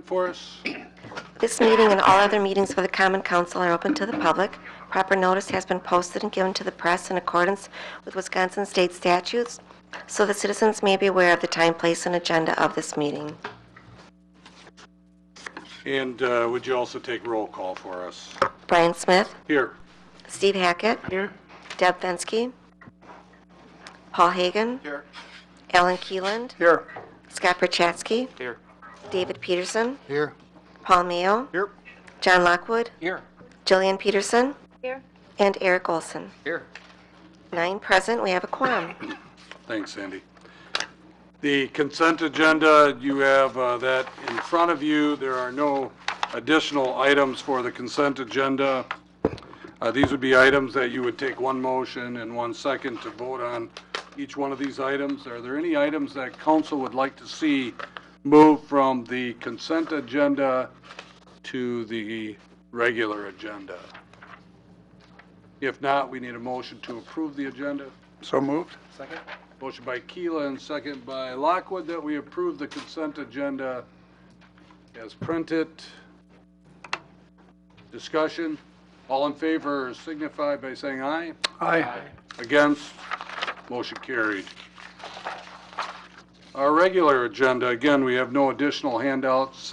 announcement for us? This meeting and all other meetings of the Common Council are open to the public. Proper notice has been posted and given to the press in accordance with Wisconsin state statutes, so the citizens may be aware of the time, place, and agenda of this meeting. And would you also take roll call for us? Brian Smith. Here. Steve Hackett. Here. Deb Fensky. Paul Hagan. Here. Alan Keeland. Here. Scott Perchatsky. Here. David Peterson. Here. Paul Mayo. Here. John Lockwood. Here. Jillian Peterson. Here. And Eric Olson. Here. 9 present. We have a quorum. Thanks, Sandy. The consent agenda, you have that in front of you. There are no additional items for the consent agenda. These would be items that you would take one motion and 1 second to vote on each one of these items. Are there any items that council would like to see move from the consent agenda to the regular agenda? If not, we need a motion to approve the agenda. So moved. Second. Motion by Keela and second by Lockwood that we approve the consent agenda as printed. Discussion. All in favor signify by saying aye. Aye. Against? Motion carried. Our regular agenda, again, we have no additional handouts.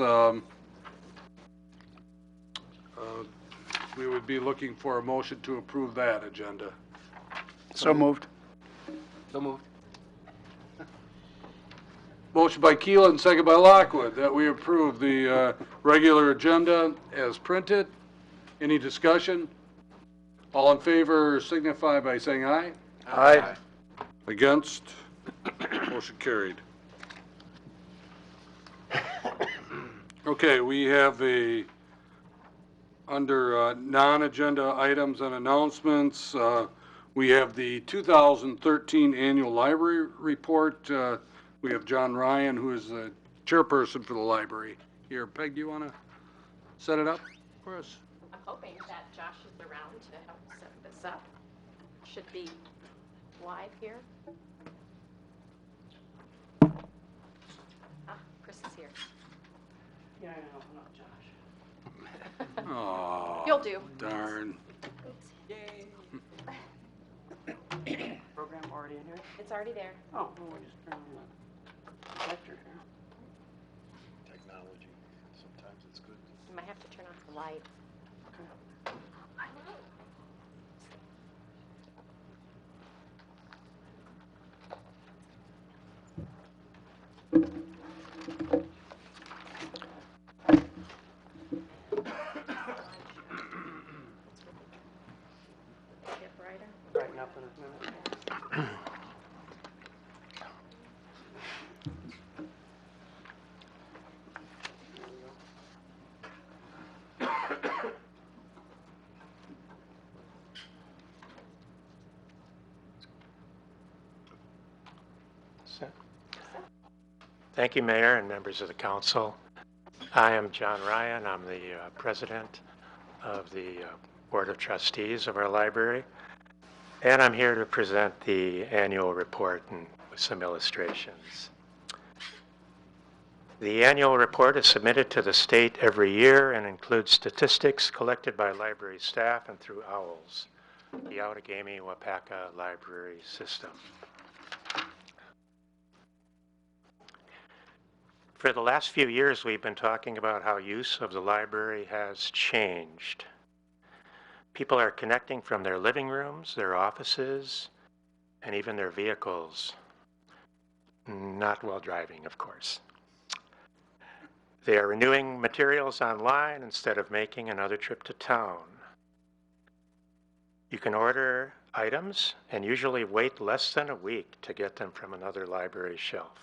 We would be looking for a motion to approve that agenda. So moved. So moved. Motion by Keelan and second by Lockwood that we approve the regular agenda as printed. Any discussion? All in favor signify by saying aye. Aye. Against? Motion carried. Okay, we have under non-agenda items and announcements, we have the 2013 annual library report. We have John Ryan, who is the chairperson for the library here. Peg, do you want to set it up for us? I'm hoping that Josh is around to help set this up. Should be live here. Chris is here. Yeah, I know, not Josh. Oh, You'll do. darn. Yay. Program already in here? It's already there. Oh, well, we're just turning on the projector here. Technology. Sometimes it's good. You might have to turn off the light. Okay. Get brighter. Brighten up in a minute. Thank you, Mayor and members of the council. I am John Ryan. I'm the president of the Board of Trustees of our library, and I'm here to present the annual report and with some illustrations. The annual report is submitted to the state every year and includes statistics collected by library staff and through OWLS, the Outagamie Waupaca Library System. For the last few years, we've been talking about how use of the library has changed. People are connecting from their living rooms, their offices, and even their vehicles. Not while driving, of course. They are renewing materials online instead of making another trip to town. You can order items and usually wait less than a week to get them from another library shelf.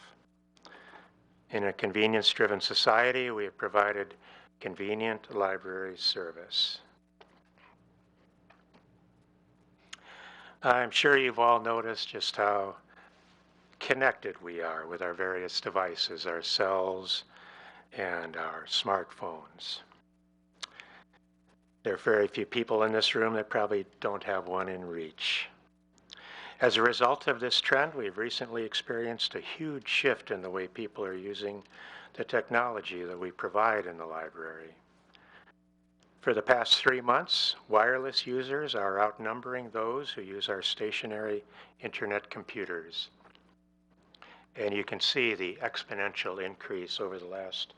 In a convenience-driven society, we have provided convenient library service. I'm sure you've all noticed just how connected we are with our various devices, our cells and our smartphones. There are very few people in this room that probably don't have one in reach. As a result of this trend, we've recently experienced a huge shift in the way people are using the technology that we provide in the library. For the past 3 months, wireless users are outnumbering those who use our stationary internet computers. And you can see the exponential increase over the last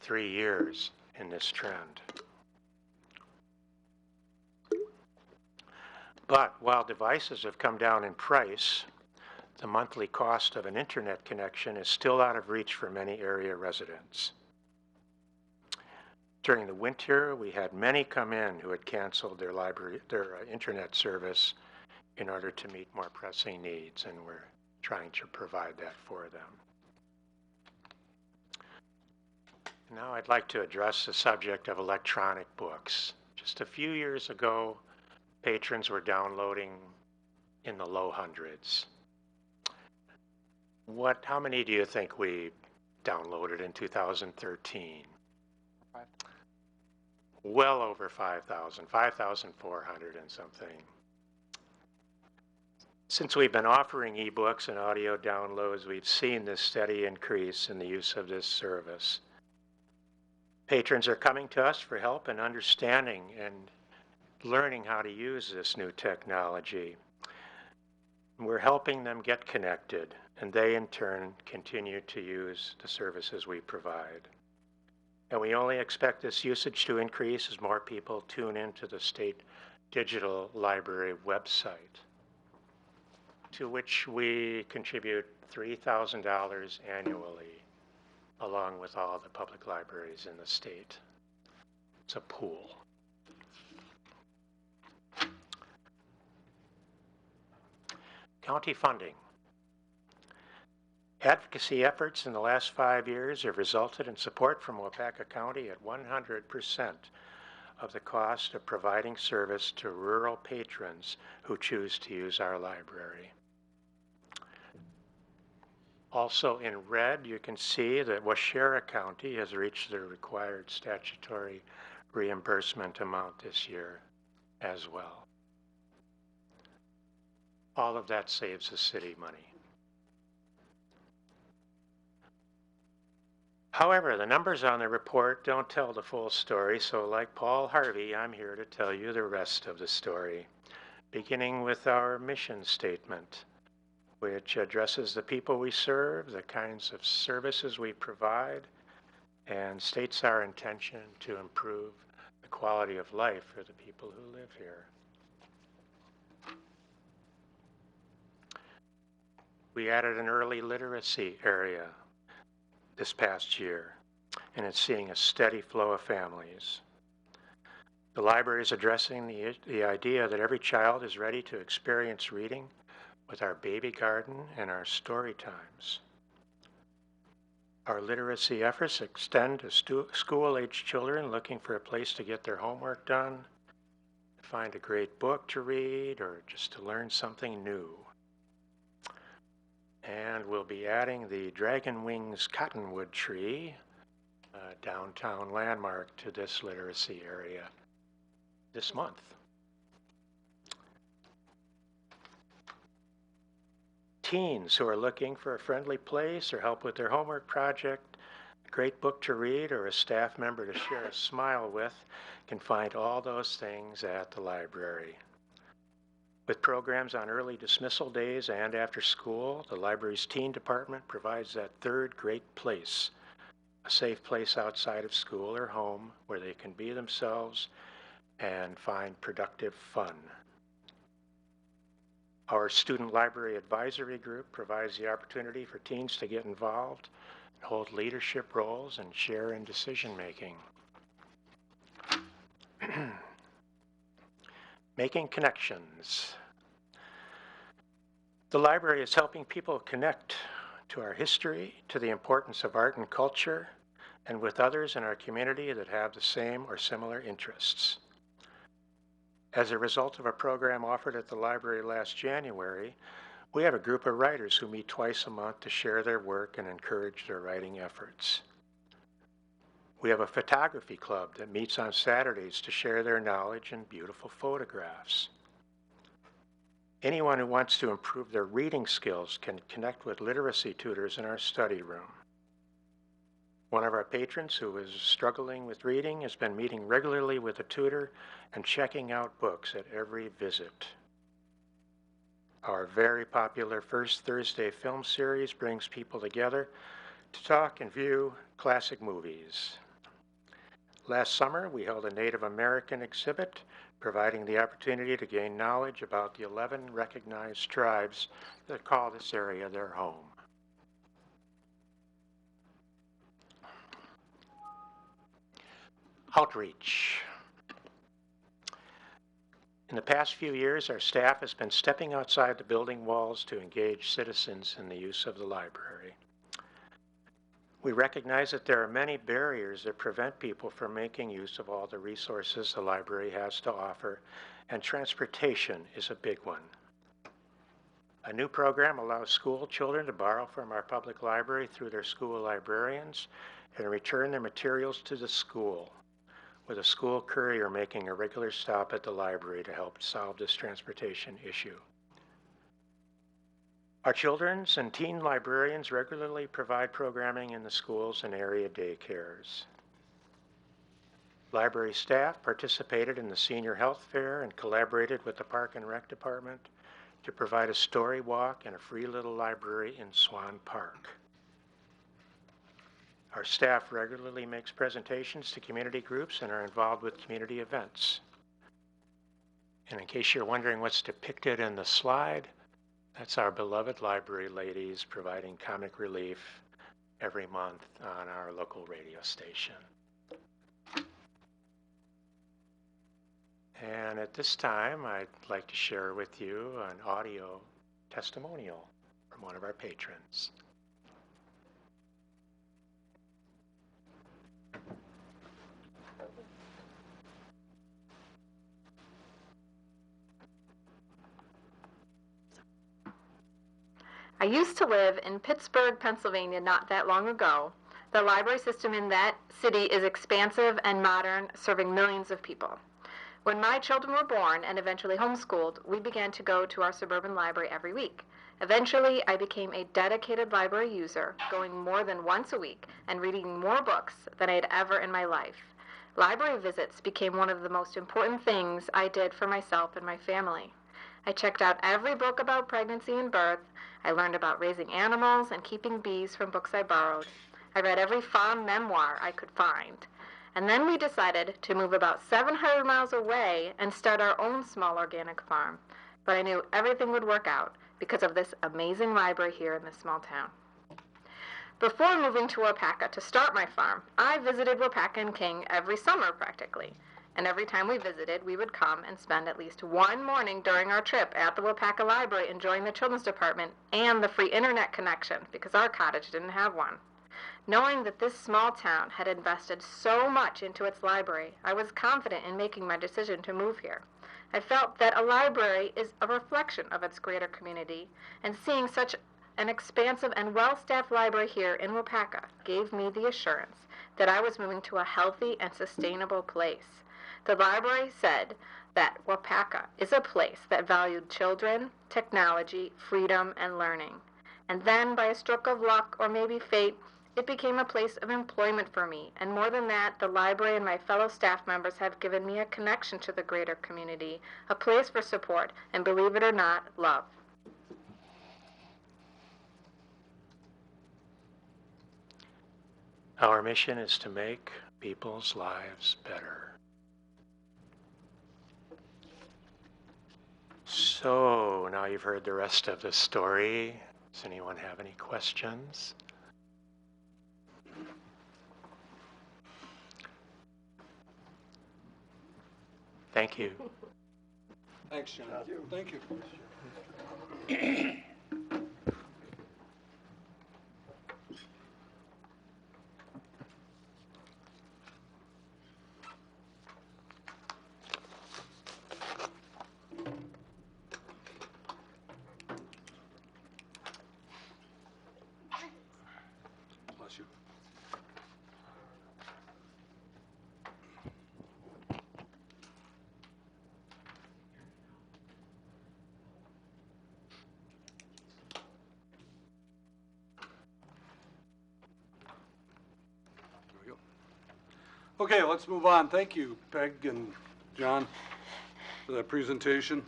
3 years in this trend. But while devices have come down in price, the monthly cost of an internet connection is still out of reach for many area residents. During the winter, we had many come in who had canceled their internet service in order to meet more pressing needs, and we're trying to provide that for them. Now I'd like to address the subject of electronic books. Just a few years ago, patrons were downloading in the low hundreds. How many do you think we downloaded in 2013? Well over 5,000, 5,400 and something. Since we've been offering ebooks and audio downloads, we've seen this steady increase in the use of this service. Patrons are coming to us for help in understanding and learning how to use this new technology. We're helping them get connected, and they in turn continue to use the services we provide. And we only expect this usage to increase as more people tune into the State Digital Library website, to which we contribute $3,000 annually, along with all the public libraries in the state. It's a pool. County funding. Advocacy efforts in the last 5 years have resulted in support from Waupaca County at 100% of the cost of providing service to rural patrons who choose to use our library. Also in red, you can see that Waupaca County has reached the required statutory reimbursement amount this year as well. All of that saves the city money. However, the numbers on the report don't tell the full story, so like Paul Harvey, I'm here to tell you the rest of the story, beginning with our mission statement, which addresses the people we serve, the kinds of services we provide, and states our intention to improve the quality of life for the people who live here. We added an early literacy area this past year, and it's seeing a steady flow of families. The library is addressing the idea that every child is ready to experience reading with our baby garden and our story times. Our literacy efforts extend to school-age children looking for a place to get their homework done, to find a great book to read, or just to learn something new. And we'll be adding the Dragon Wings Cottonwood tree, a downtown landmark, to this literacy area this month. Teens who are looking for a friendly place or help with their homework project, a great book to read, or a staff member to share a smile with can find all those things at the library. With programs on early dismissal days and after school, the library's teen department provides that third great place, a safe place outside of school or home where they can be themselves and find productive fun. Our Student Library Advisory Group provides the opportunity for teens to get involved, hold leadership roles, and share in decision-making. Making connections. The library is helping people connect to our history, to the importance of art and culture, and with others in our community that have the same or similar interests. As a result of a program offered at the library last January, we have a group of writers who meet twice a month to share their work and encourage their writing efforts. We have a photography club that meets on Saturdays to share their knowledge and beautiful photographs. Anyone who wants to improve their reading skills can connect with literacy tutors in our study room. One of our patrons who is struggling with reading has been meeting regularly with a tutor and checking out books at every visit. Our very popular First Thursday film series brings people together to talk and view classic movies. Last summer, we held a Native American exhibit, providing the opportunity to gain knowledge about the 11 recognized tribes that call this area their home. Outreach. In the past few years, our staff has been stepping outside the building walls to engage citizens in the use of the library. We recognize that there are many barriers that prevent people from making use of all the resources the library has to offer, and transportation is a big one. A new program allows school children to borrow from our public library through their school librarians and return their materials to the school, with a school courier making a regular stop at the library to help solve this transportation issue. Our children's and teen librarians regularly provide programming in the schools and area daycares. Library staff participated in the senior health fair and collaborated with the Park and Rec Department to provide a story walk and a free little library in Swan Park. Our staff regularly makes presentations to community groups and are involved with community events. And in case you're wondering what's depicted in the slide, that's our beloved library ladies providing comic relief every month on our local radio station. And at this time, I'd like to share with you an audio testimonial from one of our patrons. I used to live in Pittsburgh, Pennsylvania not that long ago. The library system in that city is expansive and modern, serving millions of people. When my children were born and eventually homeschooled, we began to go to our suburban library every week. Eventually, I became a dedicated library user, going more than once a week and reading more books than I had ever in my life. Library visits became one of the most important things I did for myself and my family. I checked out every book about pregnancy and birth. I learned about raising animals and keeping bees from books I borrowed. I read every farm memoir I could find. And then we decided to move about 700 miles away and start our own small organic farm. But I knew everything would work out because of this amazing library here in this small town. Before moving to Waupaca to start my farm, I visited Waupaca and King every summer practically. And every time we visited, we would come and spend at least one morning during our trip at the Waupaca Library enjoying the children's department and the free internet connection because our cottage didn't have one. Knowing that this small town had invested so much into its library, I was confident in making my decision to move here. I felt that a library is a reflection of its greater community, and seeing such an expansive and well-staffed library here in Waupaca gave me the assurance that I was moving to a healthy and sustainable place. The library said that Waupaca is a place that valued children, technology, freedom, and learning. And then, by a stroke of luck or maybe fate, it became a place of employment for me. And more than that, the library and my fellow staff members have given me a connection to the greater community, a place for support, and believe it or not, love. Our mission is to make people's lives better. So now you've heard the rest of the story. Does anyone have any questions? Thank you. Thanks, John. Thank you. Bless you. Okay, let's move on. Thank you, Peg and John, for that presentation.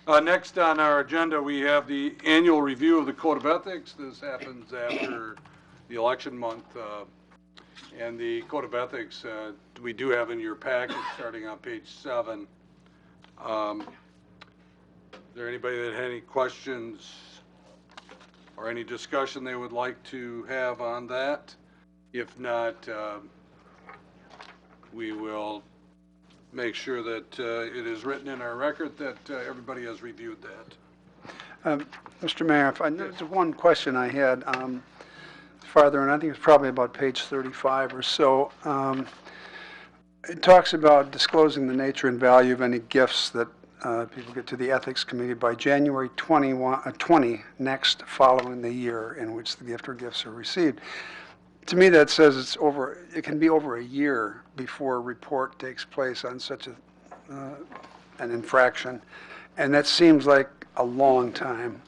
Next on our agenda, we have the annual review of the Code of Ethics. This happens after the election month. And the Code of Ethics, we do have in your packet, starting on page 7. Is there anybody that had any questions or any discussion they would like to have on that? If not, we will make sure that it is written in our record that everybody has reviewed that. Mr. Mayor, there's one question I had farther, and I think it's probably about page 35 or so. It talks about disclosing the nature and value of any gifts that people get to the Ethics Committee by January 20 next following the year in which the gift or gifts are received. To me, that says it can be over a year before a report takes place on such an infraction, and that seems like a long time.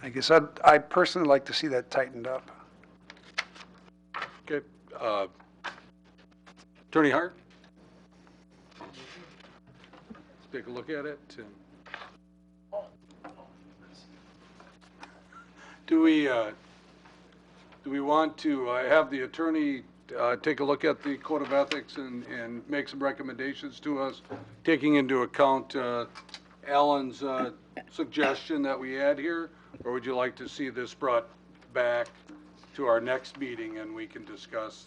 I guess I'd personally like to see that tightened up. Okay. Attorney Hart? Let's take a look at it. Do we want to have the attorney take a look at the Code of Ethics and make some recommendations to us, taking into account Alan's suggestion that we add here? Or would you like to see this brought back to our next meeting and we can discuss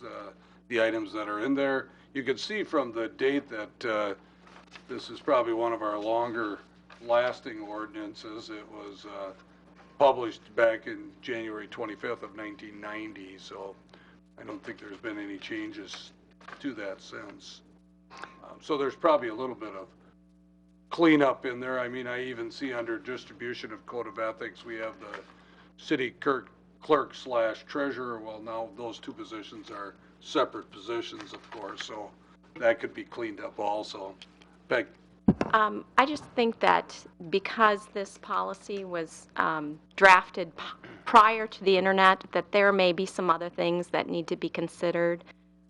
the items that are in there? You can see from the date that this is probably one of our longer lasting ordinances. It was published back in January 25th of 1990, so I don't think there's been any changes to that since. So there's probably a little bit of cleanup in there. I mean, I even see under distribution of Code of Ethics, we have the city clerk / treasurer. Well, now those two positions are separate positions, of course, so that could be cleaned up also. Peg? I just think that because this policy was drafted prior to the internet, that there may be some other things that need to be considered.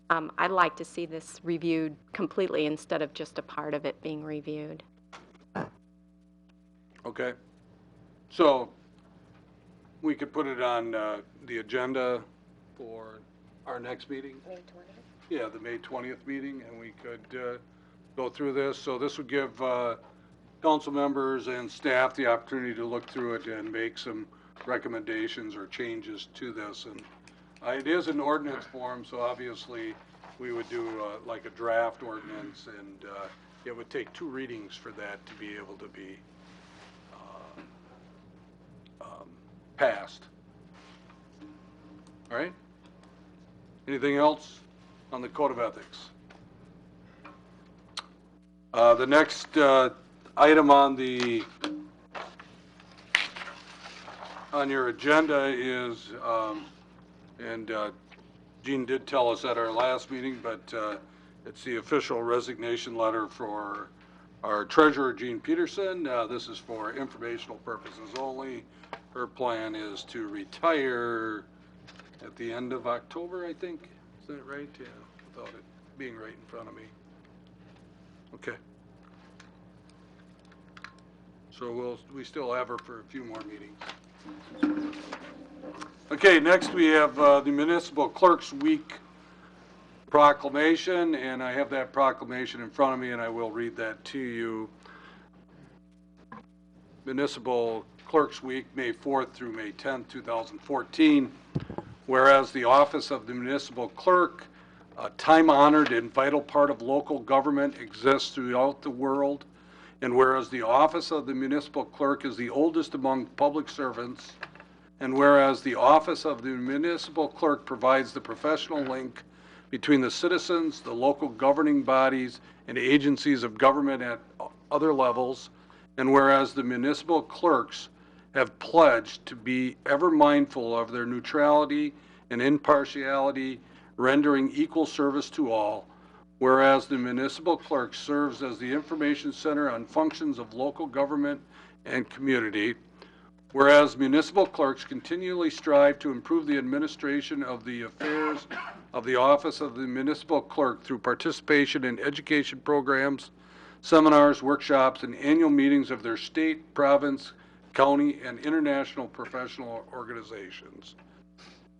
I'd like to see this reviewed completely instead of just a part of it being reviewed. Okay. So we could put it on the agenda for our next meeting? May 20th? Yeah, the May 20th meeting, and we could go through this. So this would give council members and staff the opportunity to look through it and make some recommendations or changes to this. And it is an ordinance form, so obviously we would do like a draft ordinance, and it would take 2 readings for that to be able to be passed. All right? Anything else on the Code of Ethics? The next item on your agenda is, and Gene did tell us at our last meeting, but it's the official resignation letter for our treasurer, Gene Peterson. This is for informational purposes only. Her plan is to retire at the end of October, I think. Is that right? Yeah, without it being right in front of me. Okay. So we still have her for a few more meetings. Okay, next we have the Municipal Clerks Week proclamation, and I have that proclamation in front of me, and I will read that to you. Municipal Clerks Week, May 4th through May 10th, 2014. Whereas the office of the municipal clerk, a time-honored and vital part of local government, exists throughout the world, and whereas the office of the municipal clerk is the oldest among public servants, and whereas the office of the municipal clerk provides the professional link between the citizens, the local governing bodies, and agencies of government at other levels, and whereas the municipal clerks have pledged to be ever mindful of their neutrality and impartiality, rendering equal service to all, whereas the municipal clerk serves as the information center on functions of local government and community, Whereas municipal clerks continually strive to improve the administration of the affairs of the office of the municipal clerk through participation in education programs, seminars, workshops, and annual meetings of their state, province, county, and international professional organizations.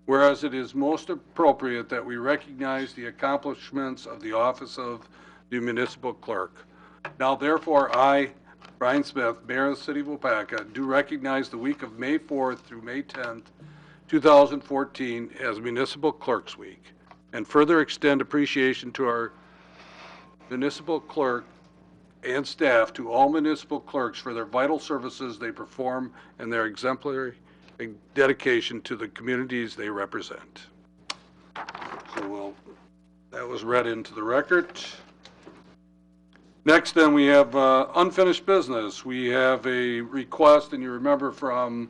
Whereas it is most appropriate that we recognize the accomplishments of the office of the municipal clerk. Now therefore, I, Brian Smith, Mayor of the City of Waupaca, do recognize the week of May 4th through May 10th, 2014 as Municipal Clerks Week, and further extend appreciation to our municipal clerk and staff, to all municipal clerks for their vital services they perform and their exemplary dedication to the communities they represent. So that was read into the record. Next, then, we have unfinished business. We have a request, and you remember from,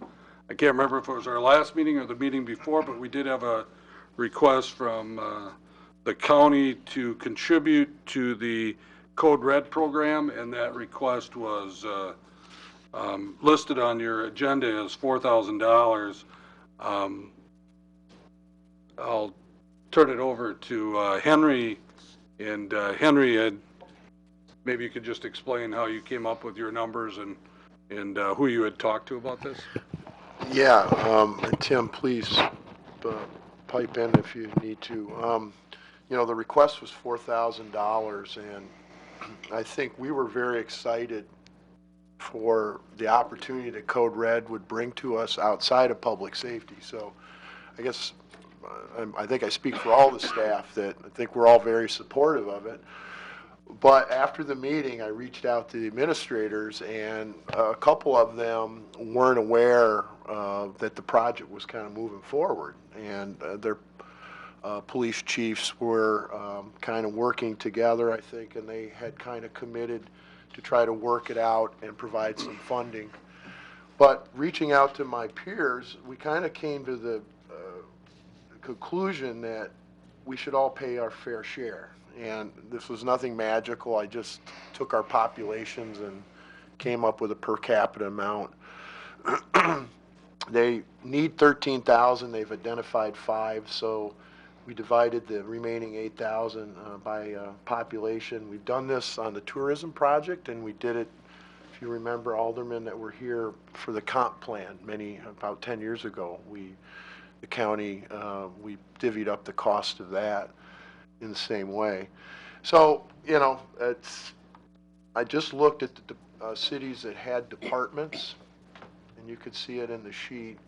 I can't remember if it was our last meeting or the meeting before, but we did have a request from the county to contribute to the Code Red program, and that request was listed on your agenda as $4,000. I'll turn it over to Henry, and Henry, maybe you could just explain how you came up with your numbers and who you had talked to about this. Yeah, Tim, please pipe in if you need to. You know, the request was $4,000, and I think we were very excited for the opportunity that Code Red would bring to us outside of public safety. So I guess I think I speak for all the staff that I think we're all very supportive of it. But after the meeting, I reached out to the administrators, and a couple of them weren't aware that the project was kind of moving forward, and their police chiefs were kind of working together, I think, and they had kind of committed to try to work it out and provide some funding. But reaching out to my peers, we kind of came to the conclusion that we should all pay our fair share. And this was nothing magical. I just took our populations and came up with a per capita amount. They need 13,000. They've identified 5, so we divided the remaining 8,000 by population. We've done this on the tourism project, and we did it, if you remember, aldermen that were here for the comp plan about 10 years ago. The county, we divvied up the cost of that in the same way. So, you know, I just looked at the cities that had departments, and you could see it in the sheet.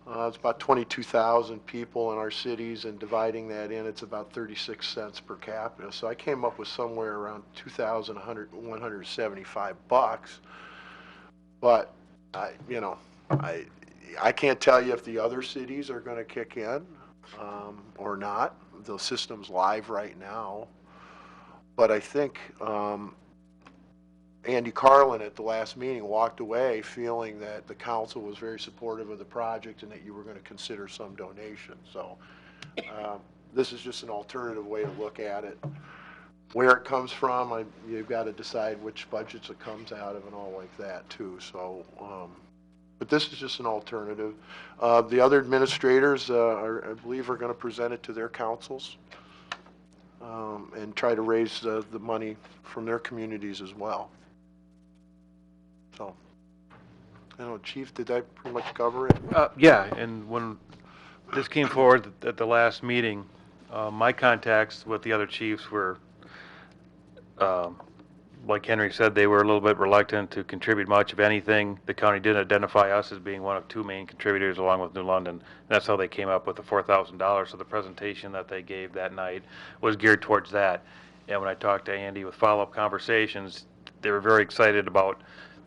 It's about 22,000 people in our cities, and dividing that in, it's about 36 cents per capita. So I came up with somewhere around $2,175. But I can't tell you if the other cities are going to kick in or not. The system's live right now. But I think Andy Carlin at the last meeting walked away feeling that the council was very supportive of the project and that you were going to consider some donation. So this is just an alternative way to look at it. Where it comes from, you've got to decide which budgets it comes out of and all like that too. So, but this is just an alternative. The other administrators, I believe, are going to present it to their councils and try to raise the money from their communities as well. So, I don't know, Chief, did I pretty much cover it? Yeah, and when this came forward at the last meeting, my contacts with the other chiefs were, like Henry said, they were a little bit reluctant to contribute much of anything. The county did identify us as being one of 2 main contributors along with New London. And that's how they came up with the $4,000. So the presentation that they gave that night was geared towards that. And when I talked to Andy with follow-up conversations, they were very excited about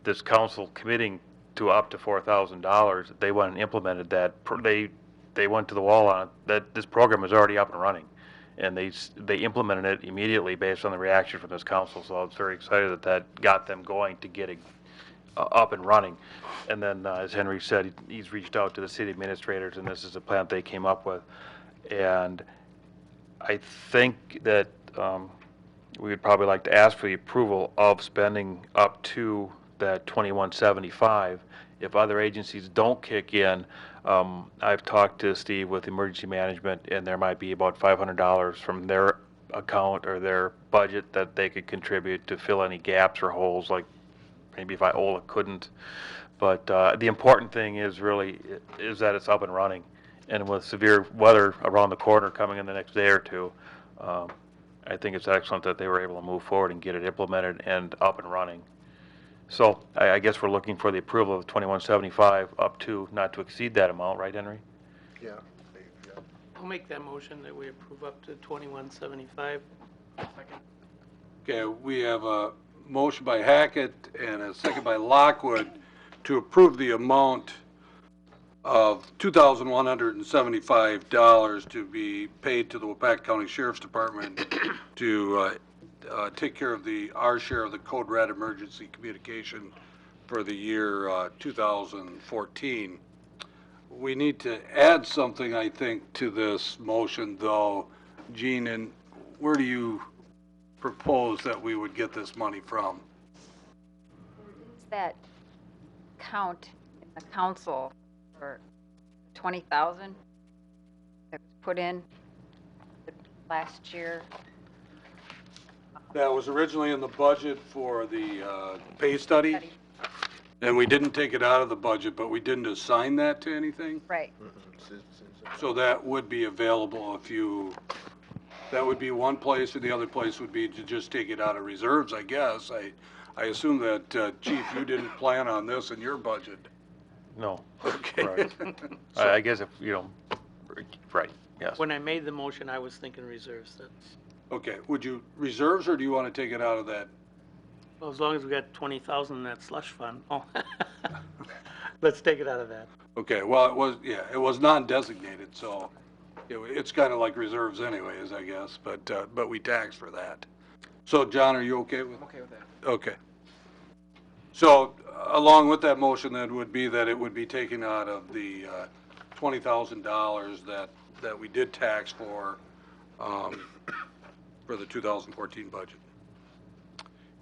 this council committing to up to $4,000. They went and implemented that. They went to the wall on it, that this program is already up and running. And they implemented it immediately based on the reaction from this council. So I was very excited that got them going to get it up and running. And then, as Henry said, he's reached out to the city administrators, and this is a plan they came up with. And I think that we would probably like to ask for the approval of spending up to that 2175. If other agencies don't kick in, I've talked to Steve with emergency management, and there might be about $500 from their account or their budget that they could contribute to fill any gaps or holes, like maybe if Iola couldn't. But the important thing is really is that it's up and running. And with severe weather around the corner coming in the next day or two, I think it's excellent that they were able to move forward and get it implemented and up and running. So I guess we're looking for the approval of 2175 up to, not to exceed that amount, right, Henry? Yeah. I'll make that motion that we approve up to 2175. Okay, we have a motion by Hackett and a second by Lockwood to approve the amount of $2,175 to be paid to the Waupaca County Sheriff's Department to take care of our share of the Code Red emergency communication for the year 2014. We need to add something, I think, to this motion, though. Gene, and where do you propose that we would get this money from? Does that count in the council for 20,000 that was put in last year? That was originally in the budget for the pay study, and we didn't take it out of the budget, but we didn't assign that to anything. Right. So that would be available if you, that would be one place, and the other place would be to just take it out of reserves, I guess. I assume that, Chief, you didn't plan on this in your budget. No. Okay. Right. I guess if, right, yes. When I made the motion, I was thinking reserves. That's, Okay, would you reserves, or do you want to take it out of that? well, as long as we got 20,000 in that slush fund. Oh, let's take it out of that. Okay, well, it was non-designated, so it's kind of like reserves anyways, I guess, but we tax for that. So, John, are you okay with? Okay with that. Okay. So, along with that motion, then, would be that it would be taken out of the $20,000 that we did tax for the 2014 budget.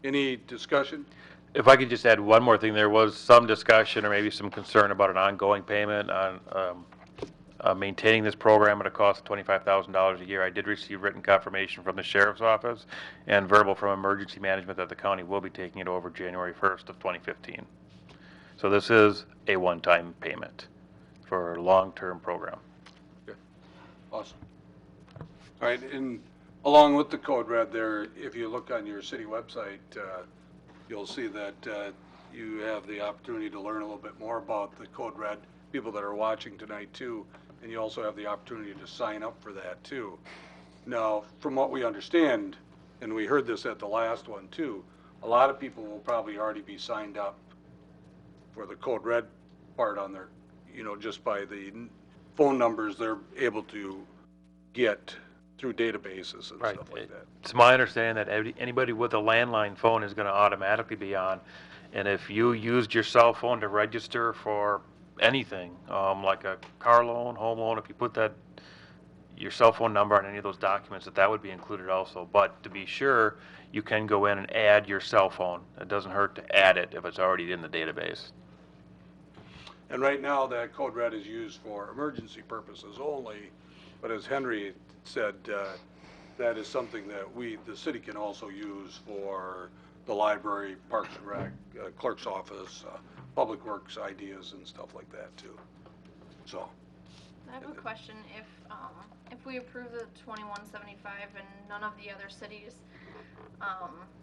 Any discussion? If I could just add one more thing, there was some discussion or maybe some concern about an ongoing payment on maintaining this program at a cost of $25,000 a year. I did receive written confirmation from the sheriff's office and verbal from emergency management that the county will be taking it over January 1st of 2015. So this is a one-time payment for a long-term program. Okay. Awesome. All right, and along with the Code Red there, if you look on your city website, you'll see that you have the opportunity to learn a little bit more about the Code Red, people that are watching tonight too, and you also have the opportunity to sign up for that too. Now, from what we understand, and we heard this at the last one too, a lot of people will probably already be signed up for the Code Red part on their, just by the phone numbers they're able to get through databases and Right. stuff like that. It's my understanding that anybody with a landline phone is going to automatically be on. And if you used your cell phone to register for anything, like a car loan, home loan, if you put your cell phone number on any of those documents, that would be included also. But to be sure, you can go in and add your cell phone. It doesn't hurt to add it if it's already in the database. And right now, that Code Red is used for emergency purposes only, but as Henry said, that is something that the city can also use for the library, Parks and Rec, clerk's office, public works ideas and stuff like that too. So, I have a question. If we approve the 2175 and none of the other cities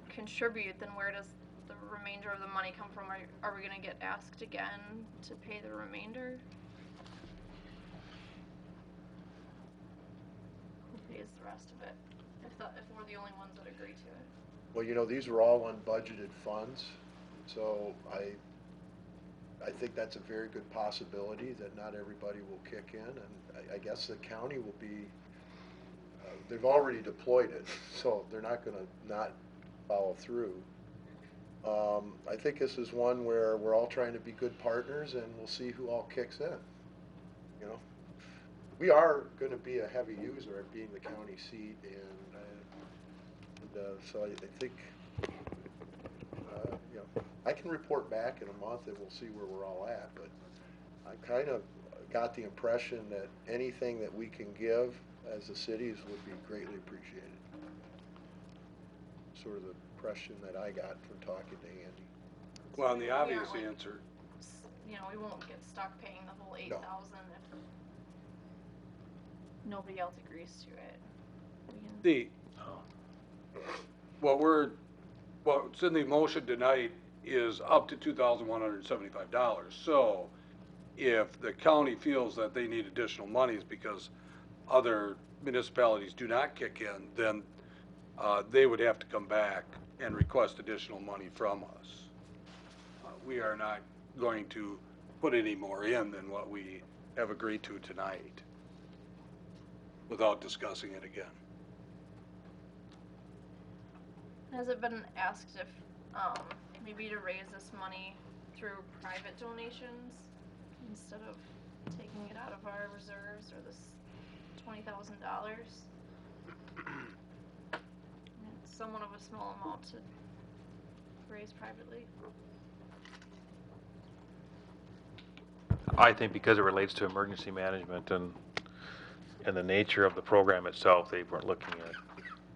contribute, then where does the remainder of the money come from? Are we going to get asked again to pay the remainder? Who pays the rest of it? If we're the only ones that agree to it. Well, these are all unbudgeted funds, so I think that's a very good possibility that not everybody will kick in, and I guess the county will be, they've already deployed it, so they're not going to not follow through. I think this is one where we're all trying to be good partners, and we'll see who all kicks in. We are going to be a heavy user of being the county seat, and so I think, I can report back in a month and we'll see where we're all at, but I kind of got the impression that anything that we can give as the cities would be greatly appreciated. Sort of the impression that I got from talking to Andy. Well, and the We aren't obvious like- answer, You know, we won't get stuck paying the whole 8,000 if nobody else agrees to it. We can- what's in the motion tonight is up to $2,175. So if the county feels that they need additional monies because other municipalities do not kick in, then they would have to come back and request additional money from us. We are not going to put any more in than what we have agreed to tonight without discussing it again. Has it been asked if, maybe to raise this money through private donations instead of taking it out of our reserves or this $20,000? It's somewhat of a small amount to raise privately. I think because it relates to emergency management and the nature of the program itself, they weren't looking at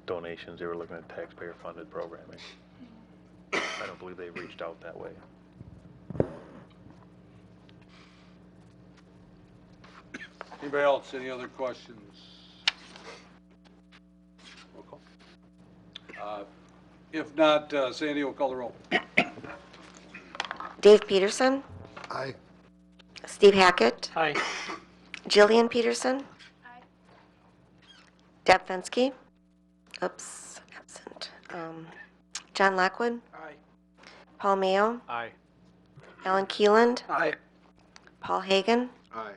donations, they were looking at taxpayer-funded programming. I don't believe they reached out that way. Anybody else, any other questions? Roll call. If not, Sandy will call the roll. Dave Peterson, Aye. Steve Hackett, Aye. Jillian Peterson, Aye. Deb Fensky, oops, absent. John Lockwood, Aye. Paul Mayo, Aye. Alan Keeland, Aye. Paul Hagan, Aye.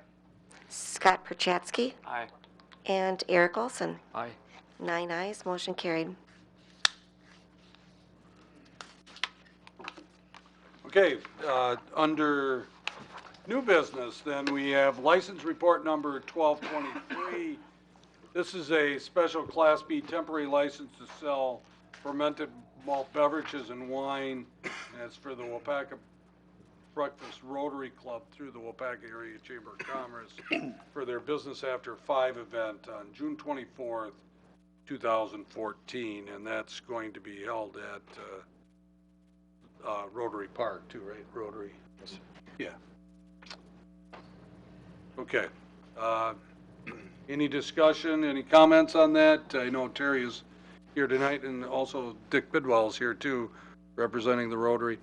Scott Perchatsky, Aye. and Eric Olson. Aye. 9 ayes, motion carried. Okay, under new business, then we have license report number 1223. This is a special Class B temporary license to sell fermented malt beverages and wine. And it's for the Waupaca Breakfast Rotary Club through the Waupaca Area Chamber of Commerce for their Business After 5 event on June 24th, 2014. And that's going to be held at Rotary Park too, right? Rotary? Yeah. Okay. Any discussion, any comments on that? I know Terry is here tonight, and also Dick Bidwell is here too, representing the Rotary.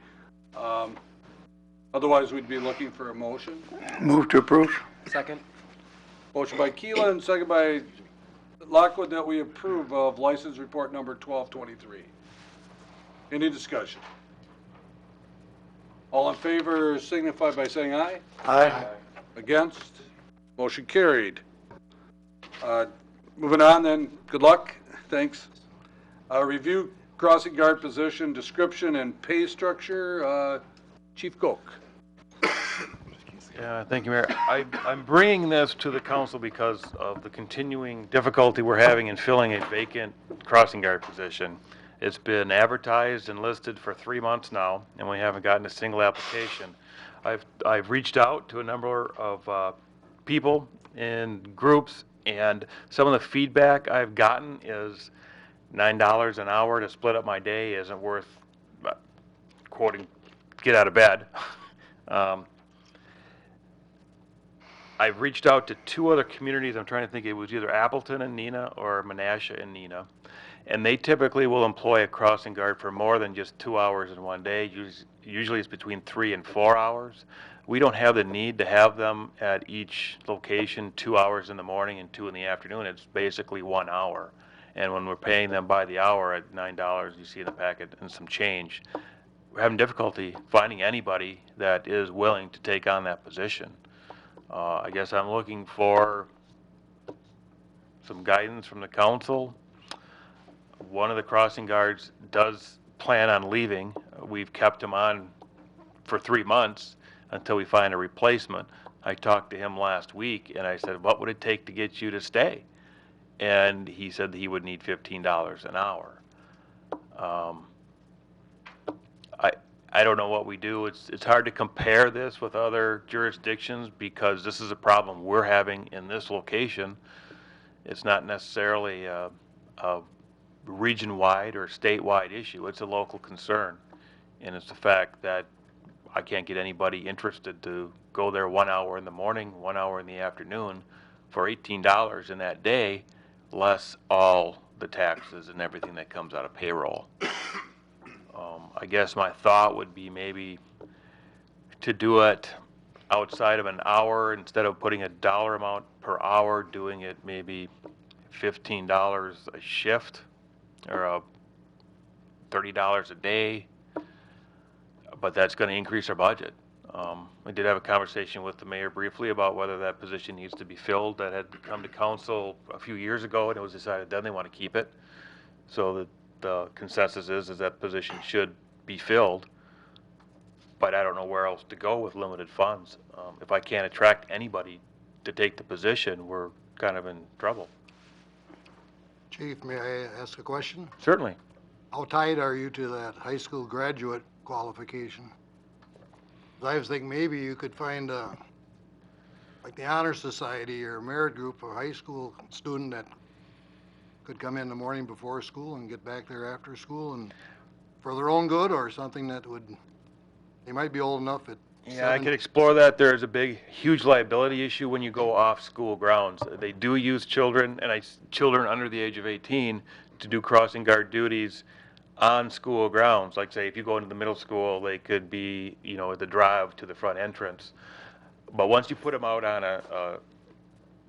Otherwise, we'd be looking for a motion. Move to approve. Second. Motion by Keelan, second by Lockwood, that we approve of license report number 1223. Any discussion? All in favor signify by saying aye. Aye. Against? Motion carried. Moving on then, good luck, thanks. Review crossing guard position, description, and pay structure, Chief Koch. Yeah, thank you, Mayor. I'm bringing this to the council because of the continuing difficulty we're having in filling a vacant crossing guard position. It's been advertised and listed for 3 months now, and we haven't gotten a single application. I've reached out to a number of people in groups, and some of the feedback I've gotten is $9 an hour to split up my day isn't worth, quoting, get out of bed. I've reached out to 2 other communities. I'm trying to think, it was either Appleton and Neenah or Menasha and Neenah. And they typically will employ a crossing guard for more than just 2 hours in one day. Usually it's between 3 and 4 hours. We don't have the need to have them at each location 2 hours in the morning and 2 in the afternoon. It's basically 1 hour. And when we're paying them by the hour at $9, you see in the packet, and some change, we're having difficulty finding anybody that is willing to take on that position. I guess I'm looking for some guidance from the council. One of the crossing guards does plan on leaving. We've kept him on for 3 months until we find a replacement. I talked to him last week and I said, what would it take to get you to stay? And he said that he would need $15 an hour. I don't know what we do. It's hard to compare this with other jurisdictions because this is a problem we're having in this location. It's not necessarily a region-wide or statewide issue. It's a local concern. And it's the fact that I can't get anybody interested to go there 1 hour in the morning, 1 hour in the afternoon for $18 in that day, less all the taxes and everything that comes out of payroll. I guess my thought would be maybe to do it outside of an hour, instead of putting a dollar amount per hour, doing it maybe $15 a shift or $30 a day, but that's going to increase our budget. I did have a conversation with the mayor briefly about whether that position needs to be filled. That had come to council a few years ago, and it was decided then they want to keep it. So the consensus is that position should be filled, but I don't know where else to go with limited funds. If I can't attract anybody to take the position, we're kind of in trouble. Chief, may I ask a question? Certainly. How tied are you to that high school graduate qualification? I was thinking maybe you could find like the Honor Society or merit group, a high school student that could come in the morning before school and get back there after school, and for their own good, or something that would, they might be old enough at Yeah, I could explore that. There's a huge liability issue when you go off school grounds. They do use children, and children under the age of 18 to do crossing guard duties on school grounds. Like, say, if you go into the middle school, they could be, at the drive to the front entrance. But once you put them out on a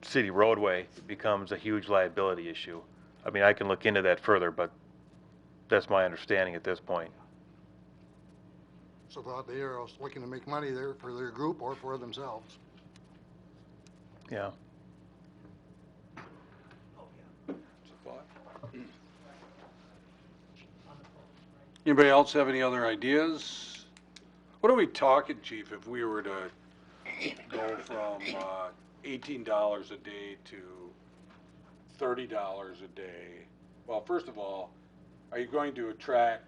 city roadway, it becomes a huge liability issue. I mean, I can look into that further, but that's my understanding at this point. So thought they are looking to make money there for their group or for themselves. Yeah. Anybody else have any other ideas? What are we talking, Chief, if we were to go from $18 a day to $30 a day? Well, first of all, are you going to attract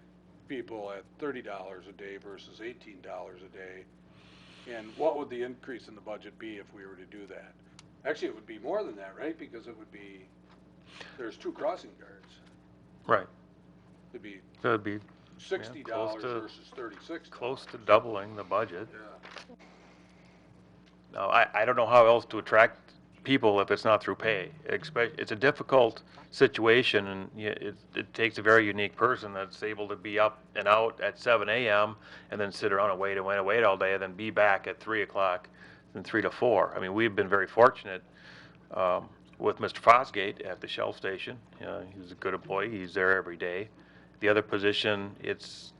people at $30 a day versus $18 a day? And what would the increase in the budget be if we were to do that? Actually, it would be more than that, right? Because it would be, there's 2 crossing guards. Right. It'd be So it'd be $60 close to- versus $36. close to doubling the budget. Yeah. No, I don't know how else to attract people if it's not through pay. It's a difficult situation, and it takes a very unique person that's able to be up and out at 7 a.m. and then sit around and wait all day, and then be back at 3 o'clock, and 3 to 4. I mean, we've been very fortunate with Mr. Fosgate at the Shell Station. He's a good employee. He's there every day. The other position, it's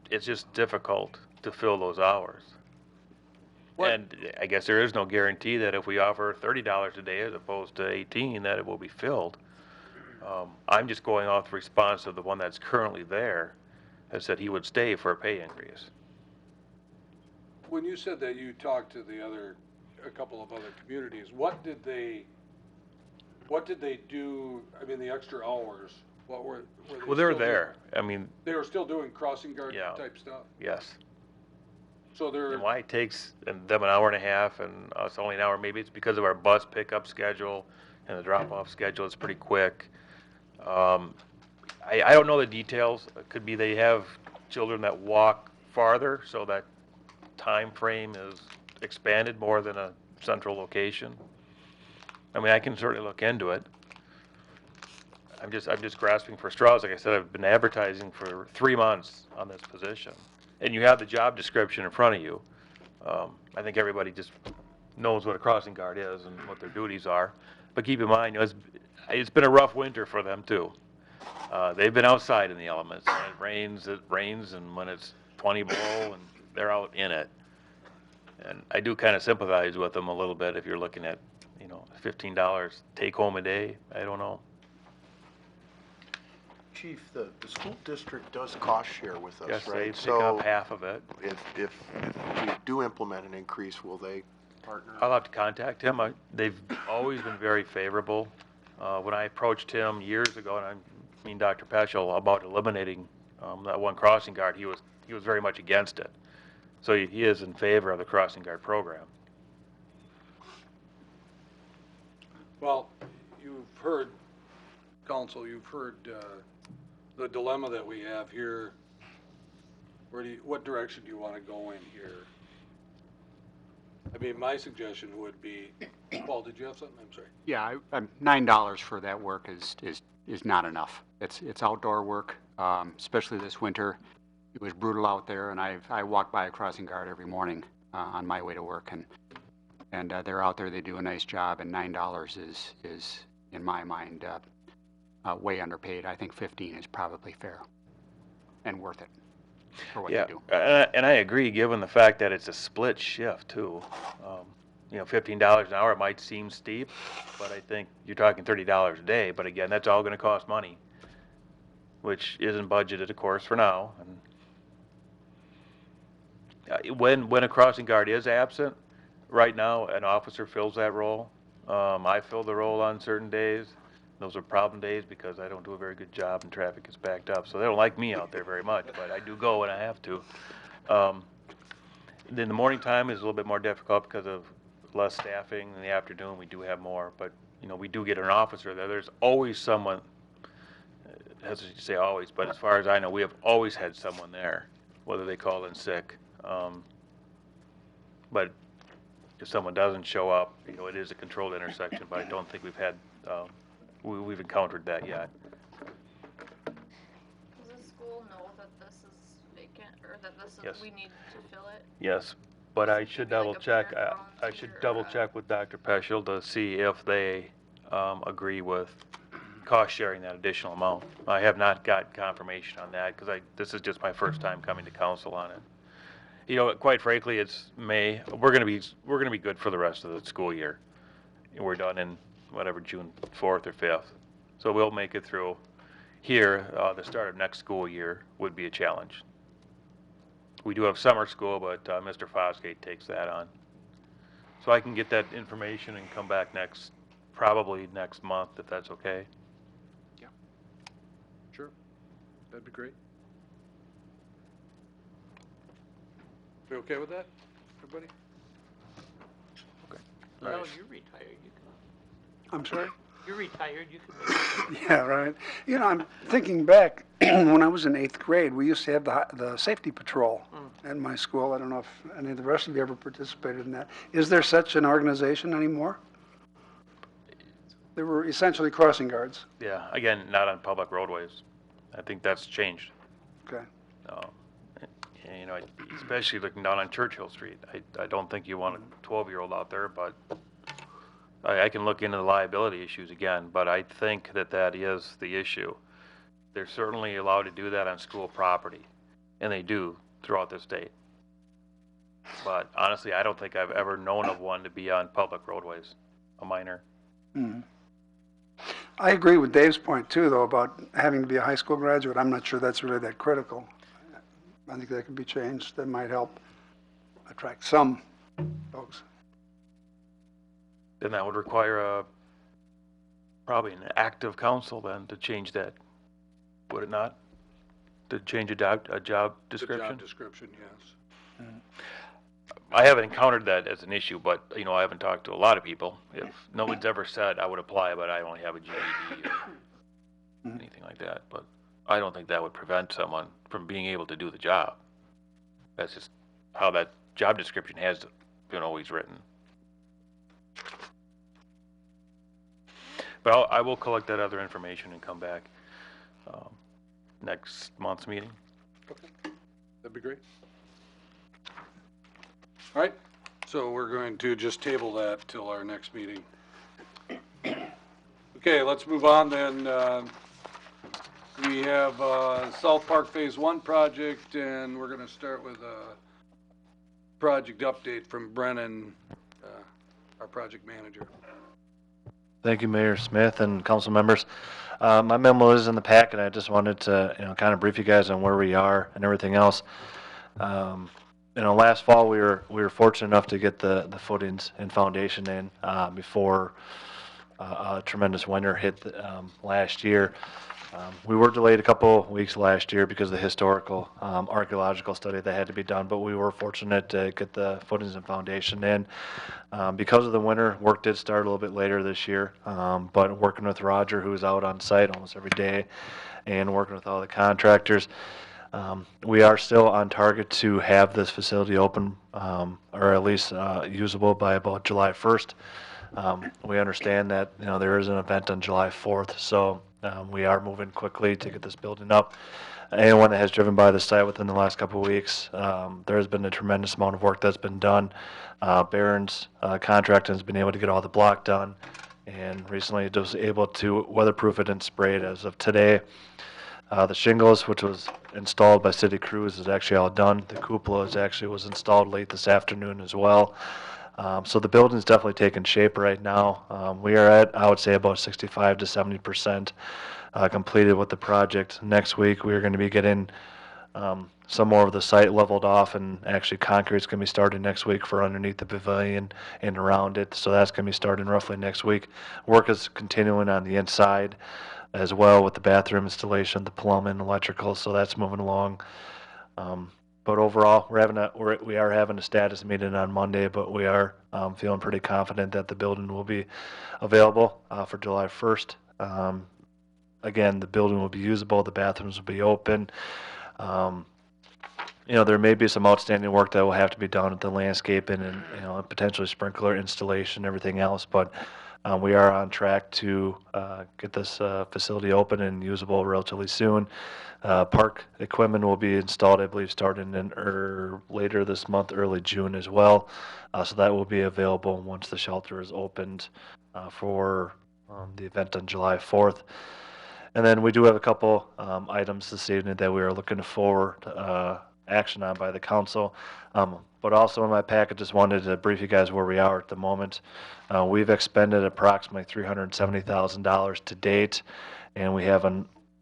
just difficult to fill those hours. And I guess there is no guarantee that if we offer $30 a day as opposed to 18, that it will be filled. I'm just going off the response of the one that's currently there, has said he would stay for a pay increase. When you said that you talked to a couple of other communities, what did they do, I mean, the extra hours, what were they Well, they're still there. doing? I mean, They were still doing crossing guard Yeah. type stuff? yes. So they're, And why it takes them an hour and a half and us only an hour, maybe it's because of our bus pickup schedule and the drop-off schedule is pretty quick. I don't know the details. It could be they have children that walk farther, so that time frame is expanded more than a central location. I mean, I can certainly look into it. I'm just grasping for straws. Like I said, I've been advertising for 3 months on this position. And you have the job description in front of you. I think everybody just knows what a crossing guard is and what their duties are. But keep in mind, it's been a rough winter for them too. They've been outside in the elements. When it rains, and when it's 20 below, and they're out in it. And I do kind of sympathize with them a little bit if you're looking at, $15 take home a day. I don't know. Chief, the school district does cost share with us, Yes, they right? pick So up half of it. if we do implement an increase, will they partner? I'll have to contact him. They've always been very favorable. When I approached him years ago, and I mean Dr. Peschel, about eliminating That one crossing guard, he was very much against it. So he is in favor of the crossing guard program. Well, you've heard, council, you've heard the dilemma that we have here. What direction do you want to go in here? I mean, my suggestion would be, Paul, did you have something? I'm sorry. Yeah, $9 for that work is not enough. It's outdoor work, especially this winter. It was brutal out there, and I walk by a crossing guard every morning on my way to work, and they're out there. They do a nice job, and $9 is in my mind way underpaid. I think 15 is probably fair and worth it for what they do. And I agree, given the fact that it's a split shift too. $15 an hour, it might seem steep, but I think you're talking $30 a day. But again, that's all going to cost money, which isn't budgeted, of course, for now. And when a crossing guard is absent, right now an officer fills that role. I fill the role on certain days. Those are problem days because I don't do a very good job and traffic is backed up. So they don't like me out there very much, but I do go when I have to. Then the morning time is a little bit more difficult because of less staffing. In the afternoon, we do have more, but we do get an officer there. There's always someone, hesitate to say always, but as far as I know, we have always had someone there, whether they call in sick. But if someone doesn't show up, it is a controlled intersection, but I don't think we've had, we've encountered that yet. Does the school know that this is vacant, or that this is, Yes. we need to fill it? Yes, but I should Maybe like double a check, parent I should volunteer, double check with Dr. Peschel to see if they agree with cost sharing that additional amount. I have not got confirmation on that because this is just my first time coming to council on it. Quite frankly, it's May. We're gonna be good for the rest of the school year. We're done in whatever, June 4th or 5th. So we'll make it through. Here, the start of next school year would be a challenge. We do have summer school, but Mr. Fosgate takes that on. So I can get that information and come back probably next month, if that's okay. Yeah. Sure. That'd be great. We okay with that, everybody? Okay. No, All right. you're retired, you I'm sorry? you're retired, you can make it. Yeah, right. I'm thinking back, when I was in 8th grade, we used to have the safety patrol at my school. I don't know if any of the rest of you ever participated in that. Is there such an organization anymore? They were essentially crossing guards. Yeah, again, not on public roadways. I think that's changed. Okay. And, especially looking down on Churchill Street. I don't think you want a 12-year-old out there, but I can look into the liability issues again, but I think that is the issue. They're certainly allowed to do that on school property, and they do throughout the state. But honestly, I don't think I've ever known of one to be on public roadways, a minor. Mm-hmm. I agree with Dave's point too, though, about having to be a high school graduate. I'm not sure that's really that critical. I think that could be changed. That might help attract some folks. Then that would require probably an active council then to change that, would it not? To change a job description? The job description, yes. I haven't encountered that as an issue, but, I haven't talked to a lot of people. If no one's ever said I would apply, but I only have a GED or anything like that. But I don't think that would prevent someone from being able to do the job. That's just how that job description has been always written. But I will collect that other information and come back next month's meeting. Okay, that'd be great. All right, so we're going to just table that till our next meeting. Okay, let's move on then. We have South Park Phase 1 project, and we're going to start with a project update from Brennan, our project manager. Thank you, Mayor Smith and council members. My memo is in the packet. I just wanted to, kind of brief you guys on where we are and everything else. Last fall we were fortunate enough to get the footings and foundation in before a tremendous winter hit last year. We were delayed a couple weeks last year because of the historical archaeological study that had to be done, but we were fortunate to get the footings and foundation in. Because of the winter, work did start a little bit later this year, but working with Roger, who's out on site almost every day, and working with all the contractors, we are still on target to have this facility open, or at least usable by about July 1st. We understand that, there is an event on July 4th, so we are moving quickly to get this building up. Anyone that has driven by the site within the last couple of weeks, there has been a tremendous amount of work that's been done. Barron's contracting has been able to get all the block done, and recently it was able to weatherproof it and spray it as of today. The shingles, which was installed by city crews, is actually all done. The cupola was installed late this afternoon as well. So the building's definitely taking shape right now. We are at, I would say, about 65 to 70% completed with the project. Next week, we are going to be getting some more of the site leveled off, and actually concrete's going to be starting next week for underneath the pavilion and around it. So that's going to be starting roughly next week. Work is continuing on the inside as well with the bathroom installation, the plumbing, electrical, so that's moving along. But overall, we are having a status meeting on Monday, but we are feeling pretty confident that the building will be available for July 1st. Again, the building will be usable, the bathrooms will be open. There may be some outstanding work that will have to be done with the landscaping and potentially sprinkler installation, everything else, but we are on track to get this facility open and usable relatively soon. Park equipment will be installed, I believe, starting in later this month, early June as well. So that will be available once the shelter is opened for the event on July 4th. And then we do have a couple items this evening that we are looking forward action on by the council. But also in my packet, just wanted to brief you guys where we are at the moment. We've expended approximately $370,000 to date, and we have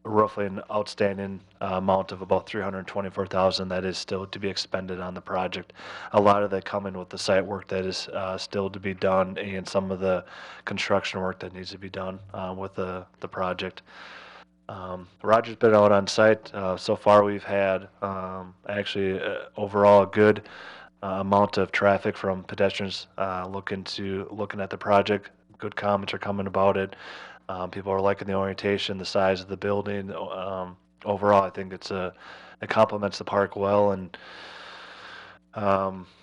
roughly an outstanding amount of about $324,000 that is still to be expended on the project. A lot of that coming with the site work that is still to be done, and some of the construction work that needs to be done with the project. Roger's been out on site. So far we've had actually overall a good amount of traffic from pedestrians looking at the project. Good comments are coming about it. People are liking the orientation, the size of the building. Overall, I think it complements the park well, and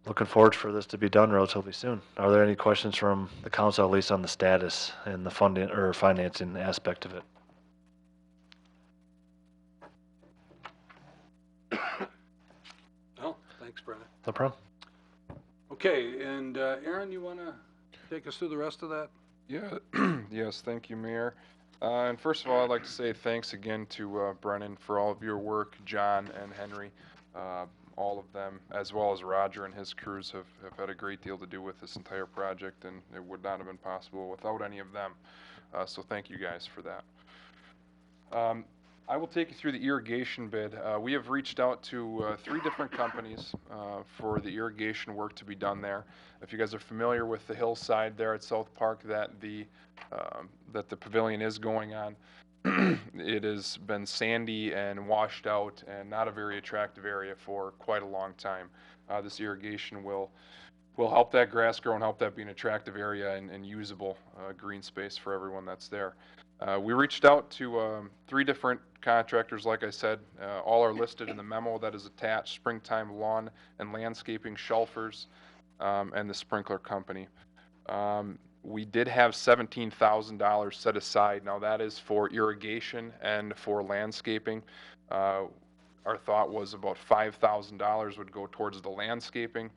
looking forward for this to be done relatively soon. Are there any questions from the council, at least on the status and the funding or financing aspect of it? No, thanks, Brennan. No problem. Okay, and Aaron, you want to take us through the rest of that? Yeah, yes, thank you, Mayor. And first of all, I'd like to say thanks again to Brennan for all of your work, John and Henry. All of them, as well as Roger and his crews, have had a great deal to do with this entire project, and it would not have been possible without any of them. So thank you guys for that. I will take you through the irrigation bid. We have reached out to 3 different companies for the irrigation work to be done there. If you guys are familiar with the hillside there at South Park that the pavilion is going on, it has been sandy and washed out and not a very attractive area for quite a long time. This irrigation will help that grass grow and help that be an attractive area and usable green space for everyone that's there. We reached out to 3 different contractors, like I said. All are listed in the memo that is attached: Springtime Lawn and Landscaping, Shelfers, and the Sprinkler Company. We did have $17,000 set aside. Now that is for irrigation and for landscaping. Our thought was about $5,000 would go towards the landscaping,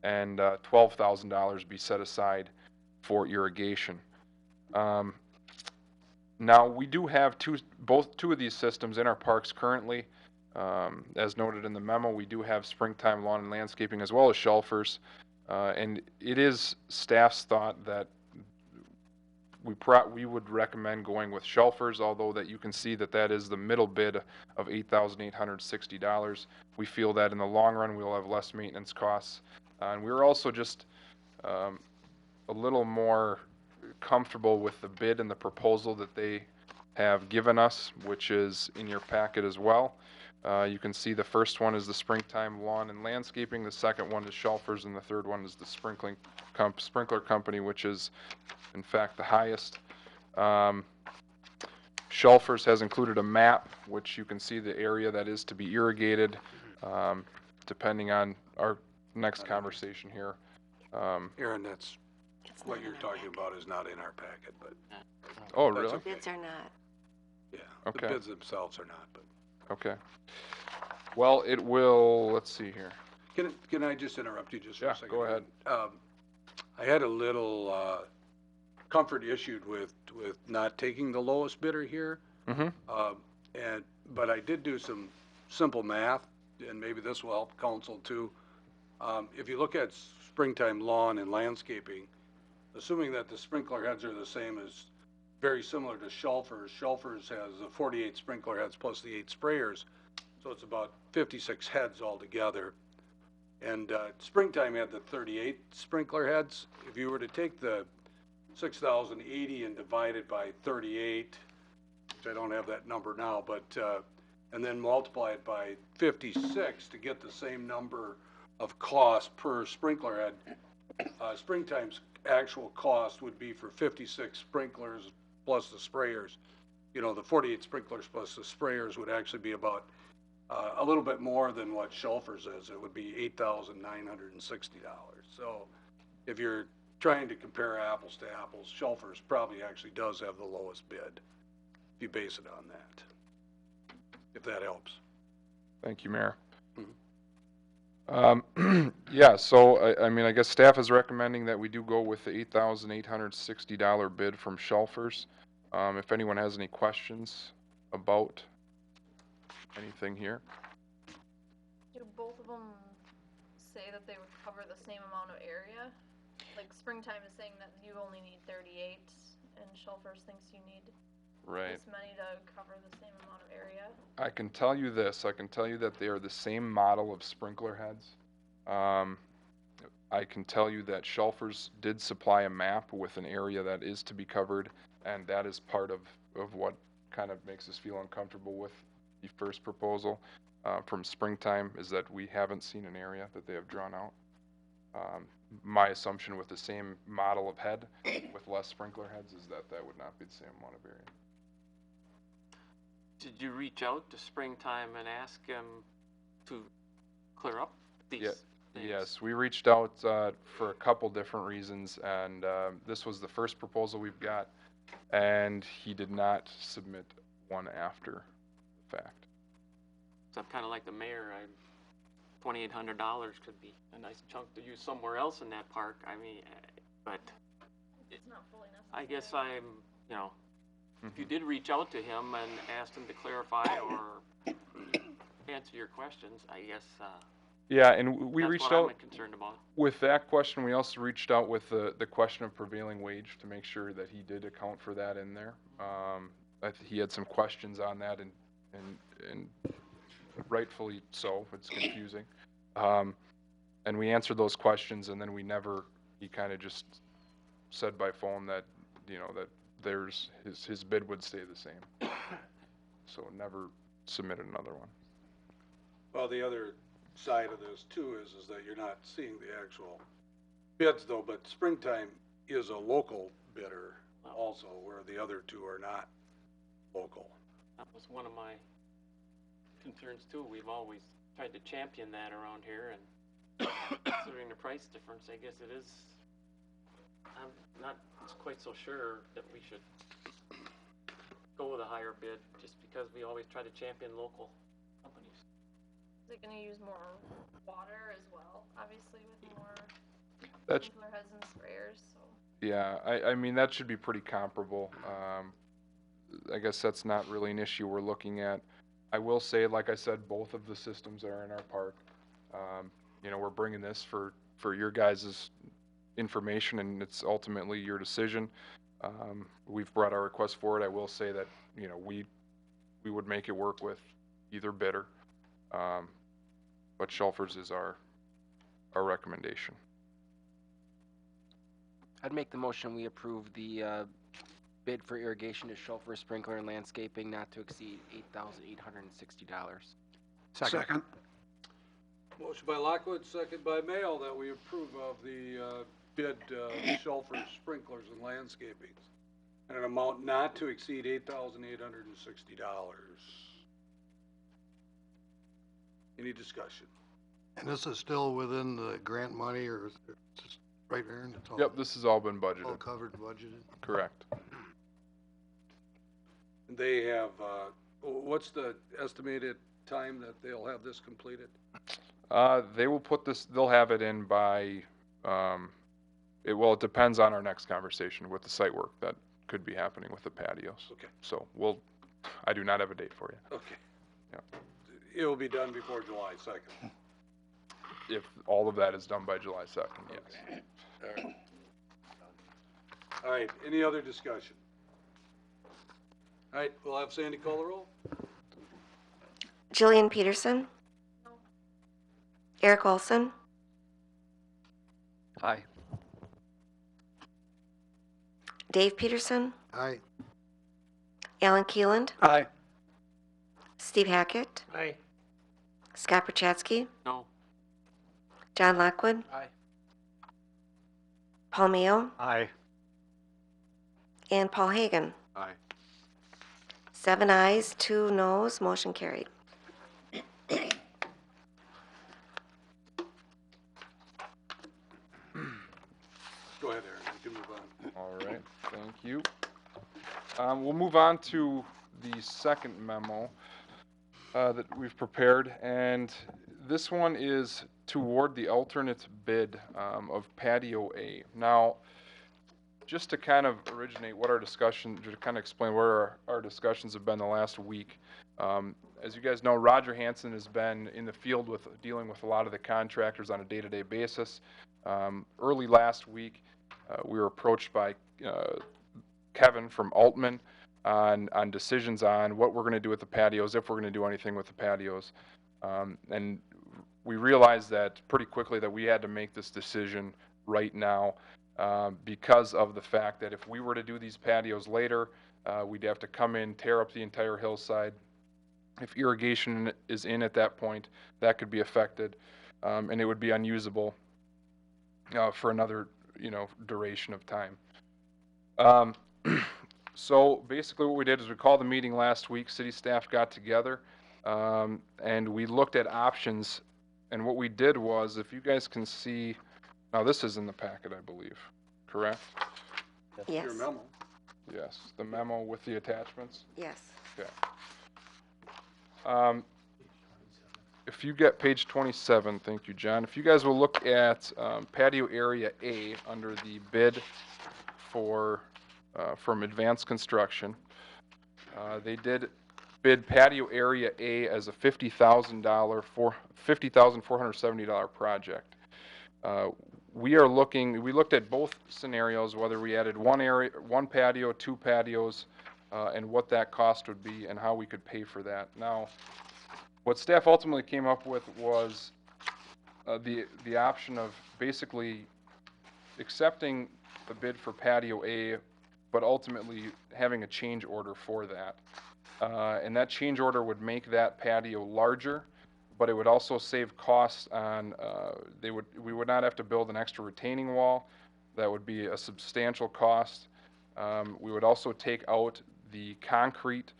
and $12,000 be set aside for irrigation. Now, we do have two of these systems in our parks currently. As noted in the memo, we do have Springtime Lawn and Landscaping as well as Shelfers. And it is staff's thought that we would recommend going with Shelfers, although that you can see that is the middle bid of $8,860. We feel that in the long run we'll have less maintenance costs. And we're also just a little more comfortable with the bid and the proposal that they have given us, which is in your packet as well. You can see the first one is the Springtime Lawn and Landscaping, the second one is Shelfers, and the third one is the Sprinkler Company, which is in fact the highest. Shelfers has included a map, which you can see the area that is to be irrigated, depending on our next conversation here. Aaron, that's, what you're talking about is not in our packet, but. Oh, That's really? okay. Bids are not. Yeah, Okay. the bids themselves are not, but. Okay. Well, it will, let's see here. Can I just interrupt you just for Yeah, a second? go ahead. I had a little, comfort issued with not taking the lowest bidder here. Mm-hmm. But I did do some simple math, and maybe this will help council too. If you look at Springtime Lawn and Landscaping, assuming that the sprinkler heads are the same as, very similar to Shelfers. Shelfers has the 48 sprinkler heads plus the 8 sprayers, so it's about 56 heads altogether. And Springtime had the 38 sprinkler heads. If you were to take the 6,080 and divide it by 38, which I don't have that number now, but and then multiply it by 56 to get the same number of cost per sprinkler head. Springtime's actual cost would be for 56 sprinklers plus the sprayers. You know, the 48 sprinklers plus the sprayers would actually be about a little bit more than what Shelfers is. It would be $8,960. So if you're trying to compare apples to apples, Shelfers probably actually does have the lowest bid, if you base it on that, if that helps. Thank you, Mayor. Yeah, so I mean, I guess staff is recommending that we do go with the $8,860 bid from Shelfers. If anyone has any questions about anything here. Do both of them say that they would cover the same amount of area? Like Springtime is saying that you only need 38, and Shelfers thinks you need this many to cover the same amount of area. I can tell you this, I can tell you that they are the same model of sprinkler heads. I can tell you that Shelfers did supply a map with an area that is to be covered, and that is part of what kind of makes us feel uncomfortable with the first proposal from Springtime, is that we haven't seen an area that they have drawn out. My assumption with the same model of head with less sprinkler heads is that that would not be the same amount of area. Did you reach out to Springtime and ask them to clear up these things? Yes, we reached out for a couple different reasons, and this was the first proposal we've got, and he did not submit one after the fact. So I'm kind of like the mayor. $2,800 could be a nice chunk to use somewhere else in that park. I mean, but It's not fully necessary. I guess I'm, you know, if you did reach out to him and asked him to clarify or answer your questions, I guess Yeah, and we that's reached what out I'm concerned about. with that question. We also reached out with the question of prevailing wage to make sure that he did account for that in there. He had some questions on that, and rightfully so. It's confusing. And we answered those questions, and then he kind of just said by phone that, you know, that his bid would stay the same. So never submitted another one. Well, the other side of this too is that you're not seeing the actual bids though, but Springtime is a local bidder also, where the other two are not local. That was one of my concerns too. We've always tried to champion that around here, and considering the price difference, I guess it is. I'm not quite so sure that we should go with a higher bid just because we always try to champion local companies. Is it gonna use more water as well, obviously, with more That's, sprinkler heads and sprayers, so. yeah, I mean, that should be pretty comparable. I guess that's not really an issue we're looking at. I will say, like I said, both of the systems are in our park. You know, we're bringing this for your guys' information, and it's ultimately your decision. We've brought our request forward. I will say that, you know, we would make it work with either bidder. But Shelfers is our recommendation. I'd make the motion we approve the bid for irrigation to chauffeur, sprinkler, and landscaping not to exceed $8,860. Second. Motion by Lockwood, second by Mayo, that we approve of the bid shelter sprinklers and landscaping at an amount not to exceed $8,860. Any discussion? And this is still within the grant money, or is it just right, Aaron? It's all- Yep, this has all been All budgeted. covered, budgeted? Correct. They have, what's the estimated time that they'll have this completed? They will put this, they'll have it in by, it depends on our next conversation with the site work that could be happening with the patios. Okay. So I do not have a date for you. Okay. Yeah. It will be done before July 2nd. If all of that is done by July 2nd, yes. Okay. All right. All right, any other discussion? All right, we'll have Sandy call the roll. Jillian Peterson. Eric Olson. Aye. Dave Peterson. Aye. Alan Keeland. Aye. Steve Hackett. Aye. Scott Perchatsky. No. John Lockwood. Aye. Paul Mayo. Aye. And Paul Hagan. Aye. 7 ayes, 2 noes, motion carried. Go ahead, Aaron, you can move on. All right, thank you. We'll move on to the second memo that we've prepared, and this one is to award the alternate bid of patio A. Now, just to kind of originate what our discussion, to kind of explain where our discussions have been the last week. As you guys know, Roger Hansen has been in the field with dealing with a lot of the contractors on a day-to-day basis. Early last week, we were approached by Kevin from Altman on decisions on what we're going to do with the patios, if we're going to do anything with the patios. And we realized that pretty quickly that we had to make this decision right now because of the fact that if we were to do these patios later, we'd have to come in, tear up the entire hillside. If irrigation is in at that point, that could be affected, and it would be unusable for another, duration of time. So basically what we did is we called the meeting last week, city staff got together, and we looked at options, and what we did was, if you guys can see, now this is in the packet, I believe, correct? Yes. Your memo. Yes, the memo with the attachments? Yes. Okay. If you get page 27, thank you, John. If you guys will look at patio area A under the bid for from Advanced Construction, they did bid patio area A as a $50,470 project. We looked at both scenarios, whether we added one patio, 2 patios, and what that cost would be and how we could pay for that. Now, what staff ultimately came up with was the option of basically accepting the bid for patio A, but ultimately having a change order for that. And that change order would make that patio larger, but it would also save costs on, we would not have to build an extra retaining wall. That would be a substantial cost. We would also take out the concrete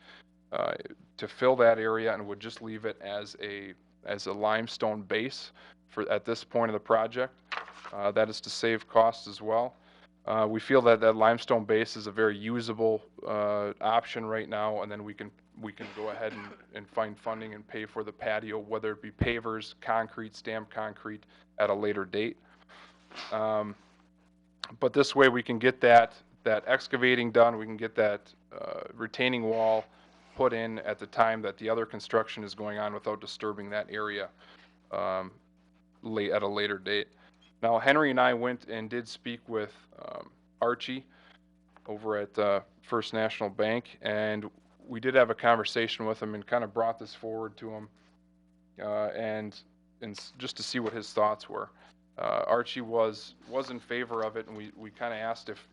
to fill that area and would just leave it as a limestone base at this point of the project. That is to save costs as well. We feel that limestone base is a very usable option right now, and then we can go ahead and find funding and pay for the patio, whether it be pavers, concrete, stamped concrete, at a later date. But this way we can get that excavating done, we can get that retaining wall put in at the time that the other construction is going on without disturbing that area at a later date. Now, Henry and I went and did speak with Archie over at First National Bank, and we did have a conversation with him and kind of brought this forward to him, and just to see what his thoughts were. Archie was in favor of it, and we kind of asked if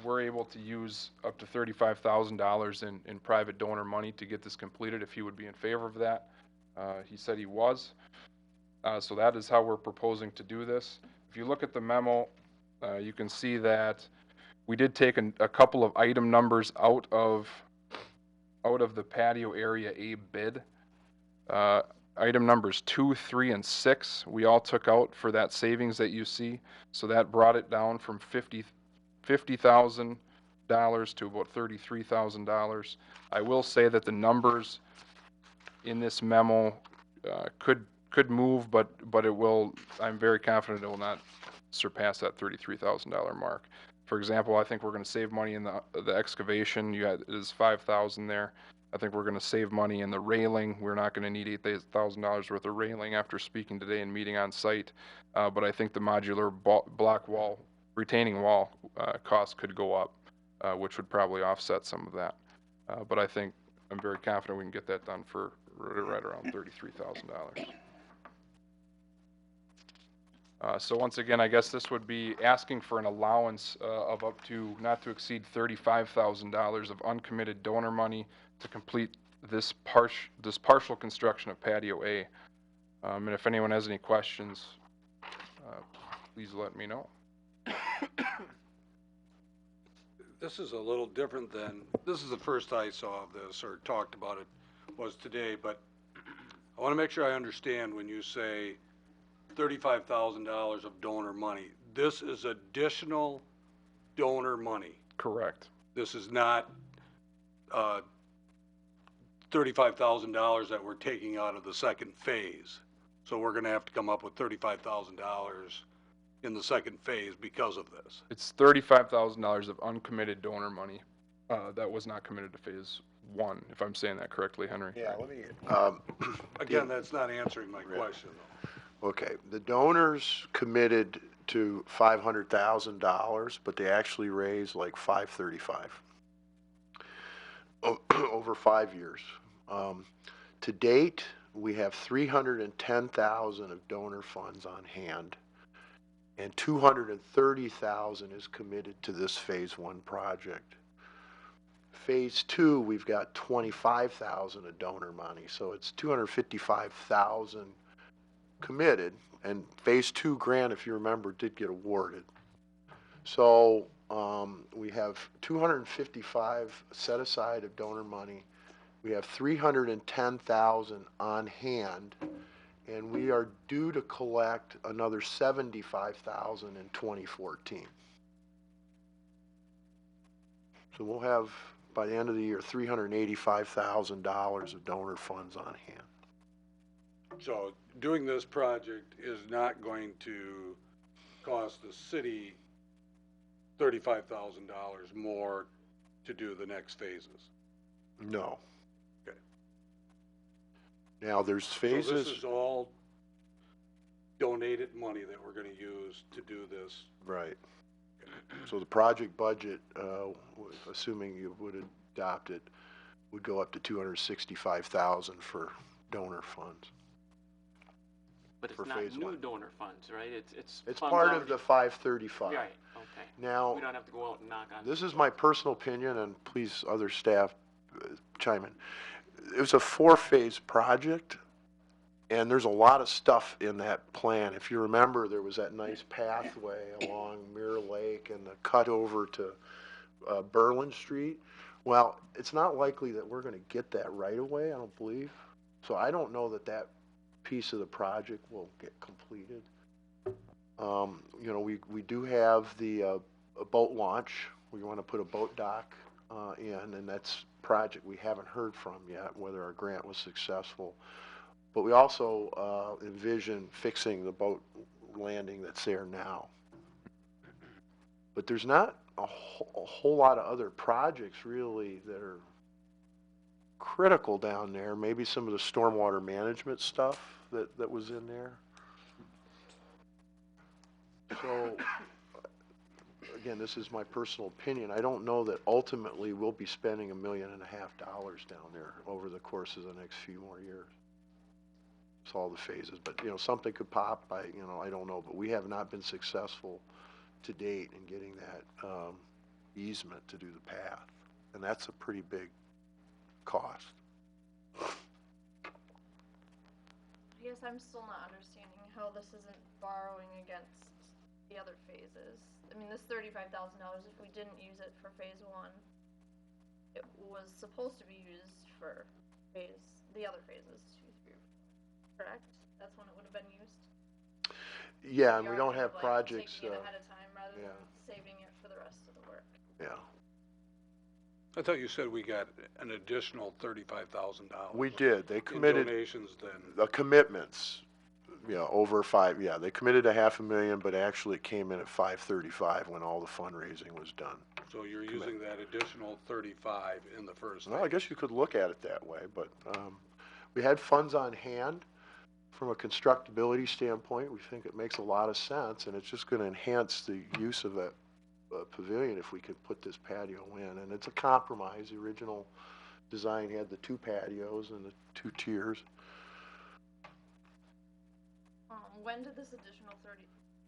we're able to use up to $35,000 in private donor money to get this completed, if he would be in favor of that. He said he was. So that is how we're proposing to do this. If you look at the memo, you can see that we did take a couple of item numbers out of the patio area A bid. Item numbers 2, 3, and 6, we all took out for that savings that you see. So that brought it down from $50,000 to about $33,000. I will say that the numbers in this memo could move, but it will. I'm very confident it will not surpass that $33,000 mark. For example, I think we're going to save money in the excavation. It is $5,000 there. I think we're going to save money in the railing. We're not going to need $8,000 worth of railing after speaking today and meeting on site. But I think the modular block wall, retaining wall cost could go up, which would probably offset some of that. But I'm very confident we can get that done for right around $33,000. So once again, I guess this would be asking for an allowance of up to not to exceed $35,000 of uncommitted donor money to complete this partial construction of patio A. And if anyone has any questions, please let me know. This is a little different than, this is the first I saw of this or talked about it was today, but I want to make sure I understand when you say $35,000 of donor money. This is additional donor money. Correct. This is not $35,000 that we're taking out of the second phase. So we're going to have to come up with $35,000 in the second phase because of this. It's $35,000 of uncommitted donor money that was not committed to phase 1, if I'm saying that correctly, Henry. Yeah, let me, Again, that's not answering my question, though. okay, the donors committed to $500,000, but they actually raised like $535 over 5 years. To date, we have $310,000 of donor funds on hand, and $230,000 is committed to this phase 1 project. Phase 2, we've got $25,000 of donor money, so it's $255,000 committed, and phase 2 grant, if you remember, did get awarded. So we have $255,000 set aside of donor money. We have $310,000 on hand, and we are due to collect another $75,000 in 2014. So we'll have, by the end of the year, $385,000 of donor funds on hand. So doing this project is not going to cost the city $35,000 more to do the next phases. No. Okay. Now, there's phases. So this is all donated money that we're going to use to do this. Right. So the project budget, assuming you would adopt it, would go up to $265,000 for donor funds. But it's for not phase new 1. donor funds, right? It's It's funds part of already- the 535. Right, okay. Now, We don't have to go out and knock on. this is my personal opinion, and please, other staff, chime in. It was a 4-phase project, and there's a lot of stuff in that plan. If you remember, there was that nice pathway along Mirror Lake and the cut over to Berlin Street. Well, it's not likely that we're going to get that right away, I don't believe. So I don't know that that piece of the project will get completed. You know, we do have the a boat launch. We want to put a boat dock in, and that's a project we haven't heard from yet, whether our grant was successful. But we also envision fixing the boat landing that's there now. But there's not a whole lot of other projects really that are critical down there. Maybe some of the stormwater management stuff that was in there. So, again, this is my personal opinion. I don't know that ultimately we'll be spending $1.5 million down there over the course of the next few more years. It's all the phases, but you know, something could pop. I don't know, but we have not been successful to date in getting that easement to do the path, and that's a pretty big cost. I guess I'm still not understanding how this isn't borrowing against the other phases. I mean, this $35,000, if we didn't use it for phase one, it was supposed to be used for the other phases, 2 through, correct? That's when it would have been used? Yeah, and You we are don't kind have of like projects, taking it ahead of time rather yeah. than saving it for the rest of the work. Yeah. I thought you said we got an additional $35,000. We did. They In committed donations then. the commitments, over five, they committed to $500,000, but actually it came in at 535 when all the fundraising was done. So you're using that additional 35 in the first Well, I phase. guess you could look at it that way, but, we had funds on hand. From a constructability standpoint, we think it makes a lot of sense, and it's just gonna enhance the use of that pavilion if we could put this patio in. And it's a compromise. The original design had the 2 patios and the 2 tiers. When did this additional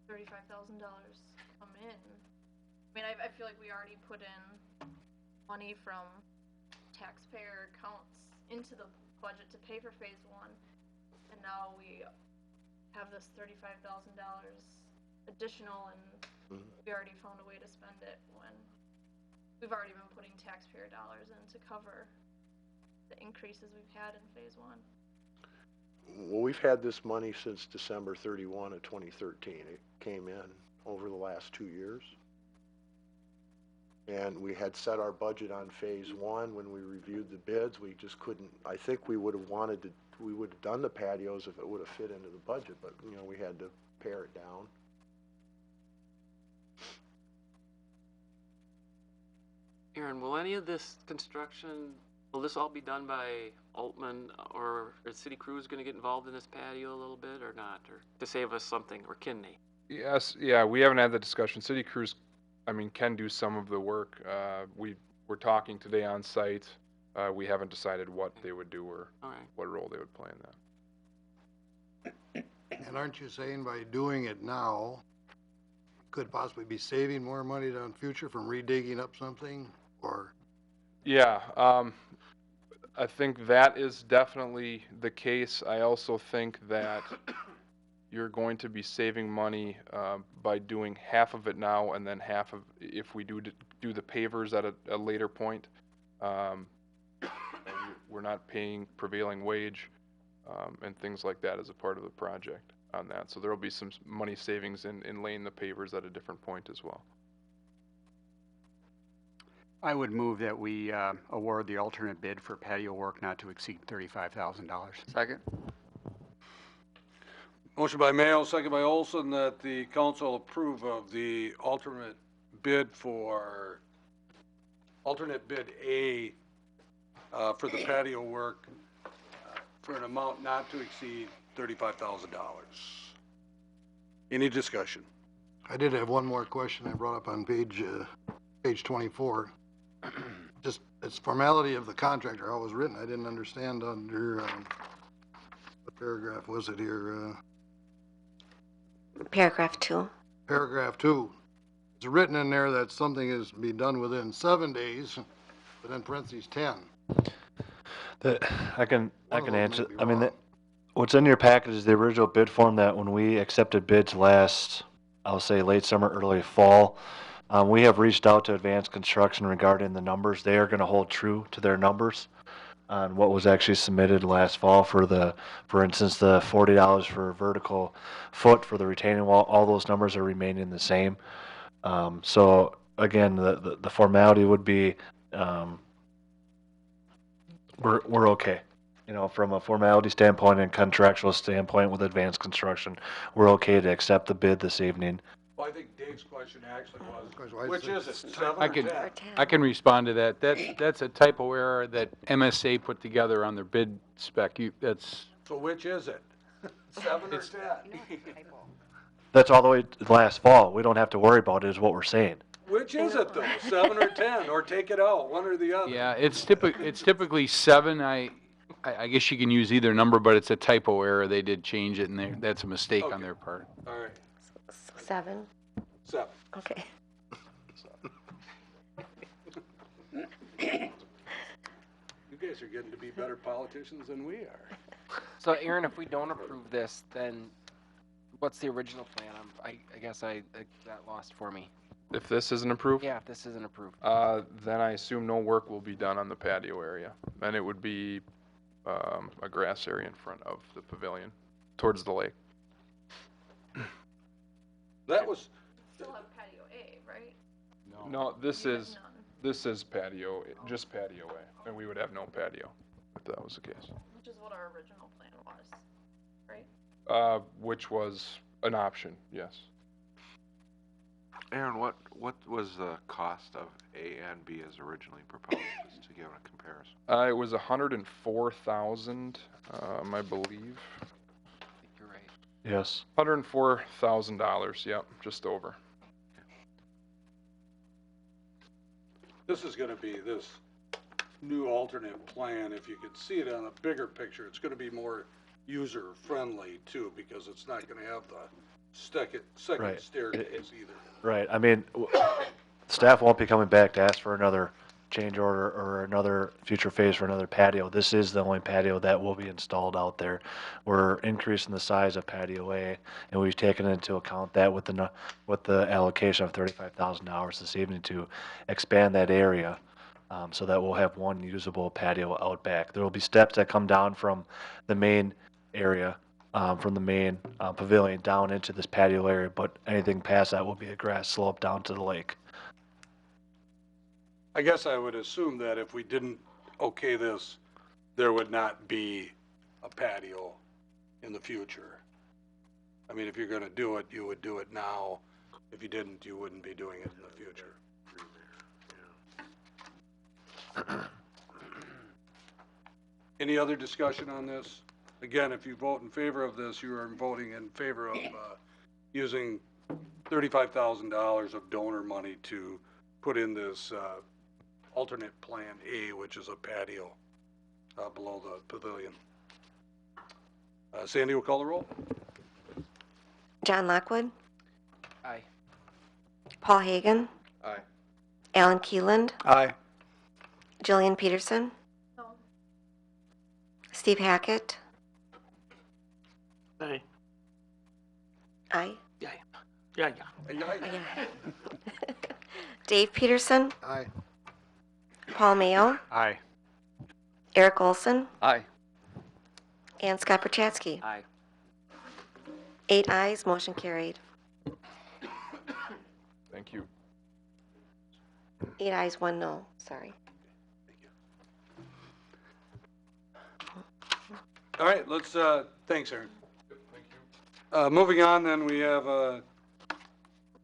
$35,000 come in? I mean, I feel like we already put in money from taxpayer accounts into the budget to pay for phase one, and now we have this $35,000 additional, and we already found a way to spend it when we've already been putting taxpayer dollars in to cover the increases we've had in phase one. Well, we've had this money since December 31 of 2013. It came in over the last 2 years. And we had set our budget on phase one when we reviewed the bids. We just couldn't, I think we would have we would have done the patios if it would have fit into the budget, but, we had to pare it down. Aaron, will any of this construction, will this all be done by Altman, or is City Crews gonna get involved in this patio a little bit or not, or to save us something, or can they? Yes, yeah, we haven't had the discussion. City Crews, can do some of the work. We're talking today on site. We haven't decided what they would do or All right. what role they would play in that. And aren't you saying by doing it now, could possibly be saving more money down the future from redigging up something, or? Yeah, I think that is definitely the case. I also think that you're going to be saving money by doing half of it now, and then half of, if we do the pavers at a later point. And we're not paying prevailing wage and things like that as a part of the project on that. So there will be some money savings in laying the pavers at a different point as well. I would move that we award the alternate bid for patio work not to exceed $35,000. Second? Motion by Mayo, second by Olson, that the council approve of the alternate bid A for the patio work for an amount not to exceed $35,000. Any discussion? I did have one more question I brought up on page 24. Just, it's formality of the contractor, how it was written. I didn't understand under, what paragraph was it here? Paragraph 2. Paragraph 2. It's written in there that something is to be done within 7 days, but in parentheses 10. I can One of those answer. may be wrong. What's in your package is the original bid form that when we accepted bids last, I'll say late summer, early fall, we have reached out to Advanced Construction regarding the numbers. They are going to hold true to their numbers on what was actually submitted last fall for instance, the $40 for a vertical foot for the retaining wall. All those numbers are remaining the same. So again, the formality would be, we're okay. From a formality standpoint and contractual standpoint with Advanced Construction, we're okay to accept the bid this evening. Well, I think Dave's question actually Because was, which is it, 7 I or can, 10? I can respond to that. That's a typo error that MSA put together on their bid spec. That's, So which is it? 7 or 10? That's all the way to last fall. We don't have to worry about it, is what we're saying. Which is it though, 7 or 10, or take it out, one or the other? yeah, it's typically 7. I guess you can use either number, but it's a typo error. They did change it, and that's a mistake on their part. All right, 7? 7. Okay. guys are getting to be better politicians than we are. So Aaron, if we don't approve this, then what's the original plan? I guess I got lost for me. If this isn't approved, Yeah, if this isn't approved. then I assume no work will be done on the patio area. And it would be a grass area in front of the pavilion, towards the lake. That was, Still have patio A, right? No, this You have is, none, this is patio, just patio A, and we would have no patio, if that was the case. which is what our original plan was, right? Which was an option, yes. Aaron, what was the cost of A and B as originally proposed, just to give a comparison? It was 104,000, I believe. I think you're right. Yes. $104,000, yep, just over. this is gonna be this new alternate plan, if you could see it on a bigger picture, it's gonna be more user-friendly too, because it's not gonna have the second Right. staircase either. Right, I mean, staff won't be coming back to ask for another change order or another future phase for another patio. This is the only patio that will be installed out there. We're increasing the size of patio A, and we've taken into account that with the allocation of $35,000 this evening to expand that area, so that we'll have one usable patio out back. There will be steps that come down from the main area, from the main pavilion down into this patio area, but anything past that will be a grass slope down to the lake. I guess I would assume that if we didn't okay this, there would not be a patio in the future. I mean, if you're gonna do it, you would do it now. If you didn't, you wouldn't be doing it in the future. Any other discussion on this? Again, if you vote in favor of this, you are voting in favor of using $35,000 of donor money to put in this alternate plan A, which is a patio below the pavilion. Sandy will call the roll. John Lockwood, Aye. Paul Hagan, Aye. Alan Keeland, Aye. Jillian Peterson, No. Steve Hackett, Aye. aye, Yeah. Dave Peterson, Aye. Paul Mayo, Aye. Eric Olson, Aye. and Scott Perchatsky. Aye. 8 ayes, motion carried. Thank you. 8 ayes, 1 no, sorry. All right, let's, thanks, Aaron. Moving on, then, we have a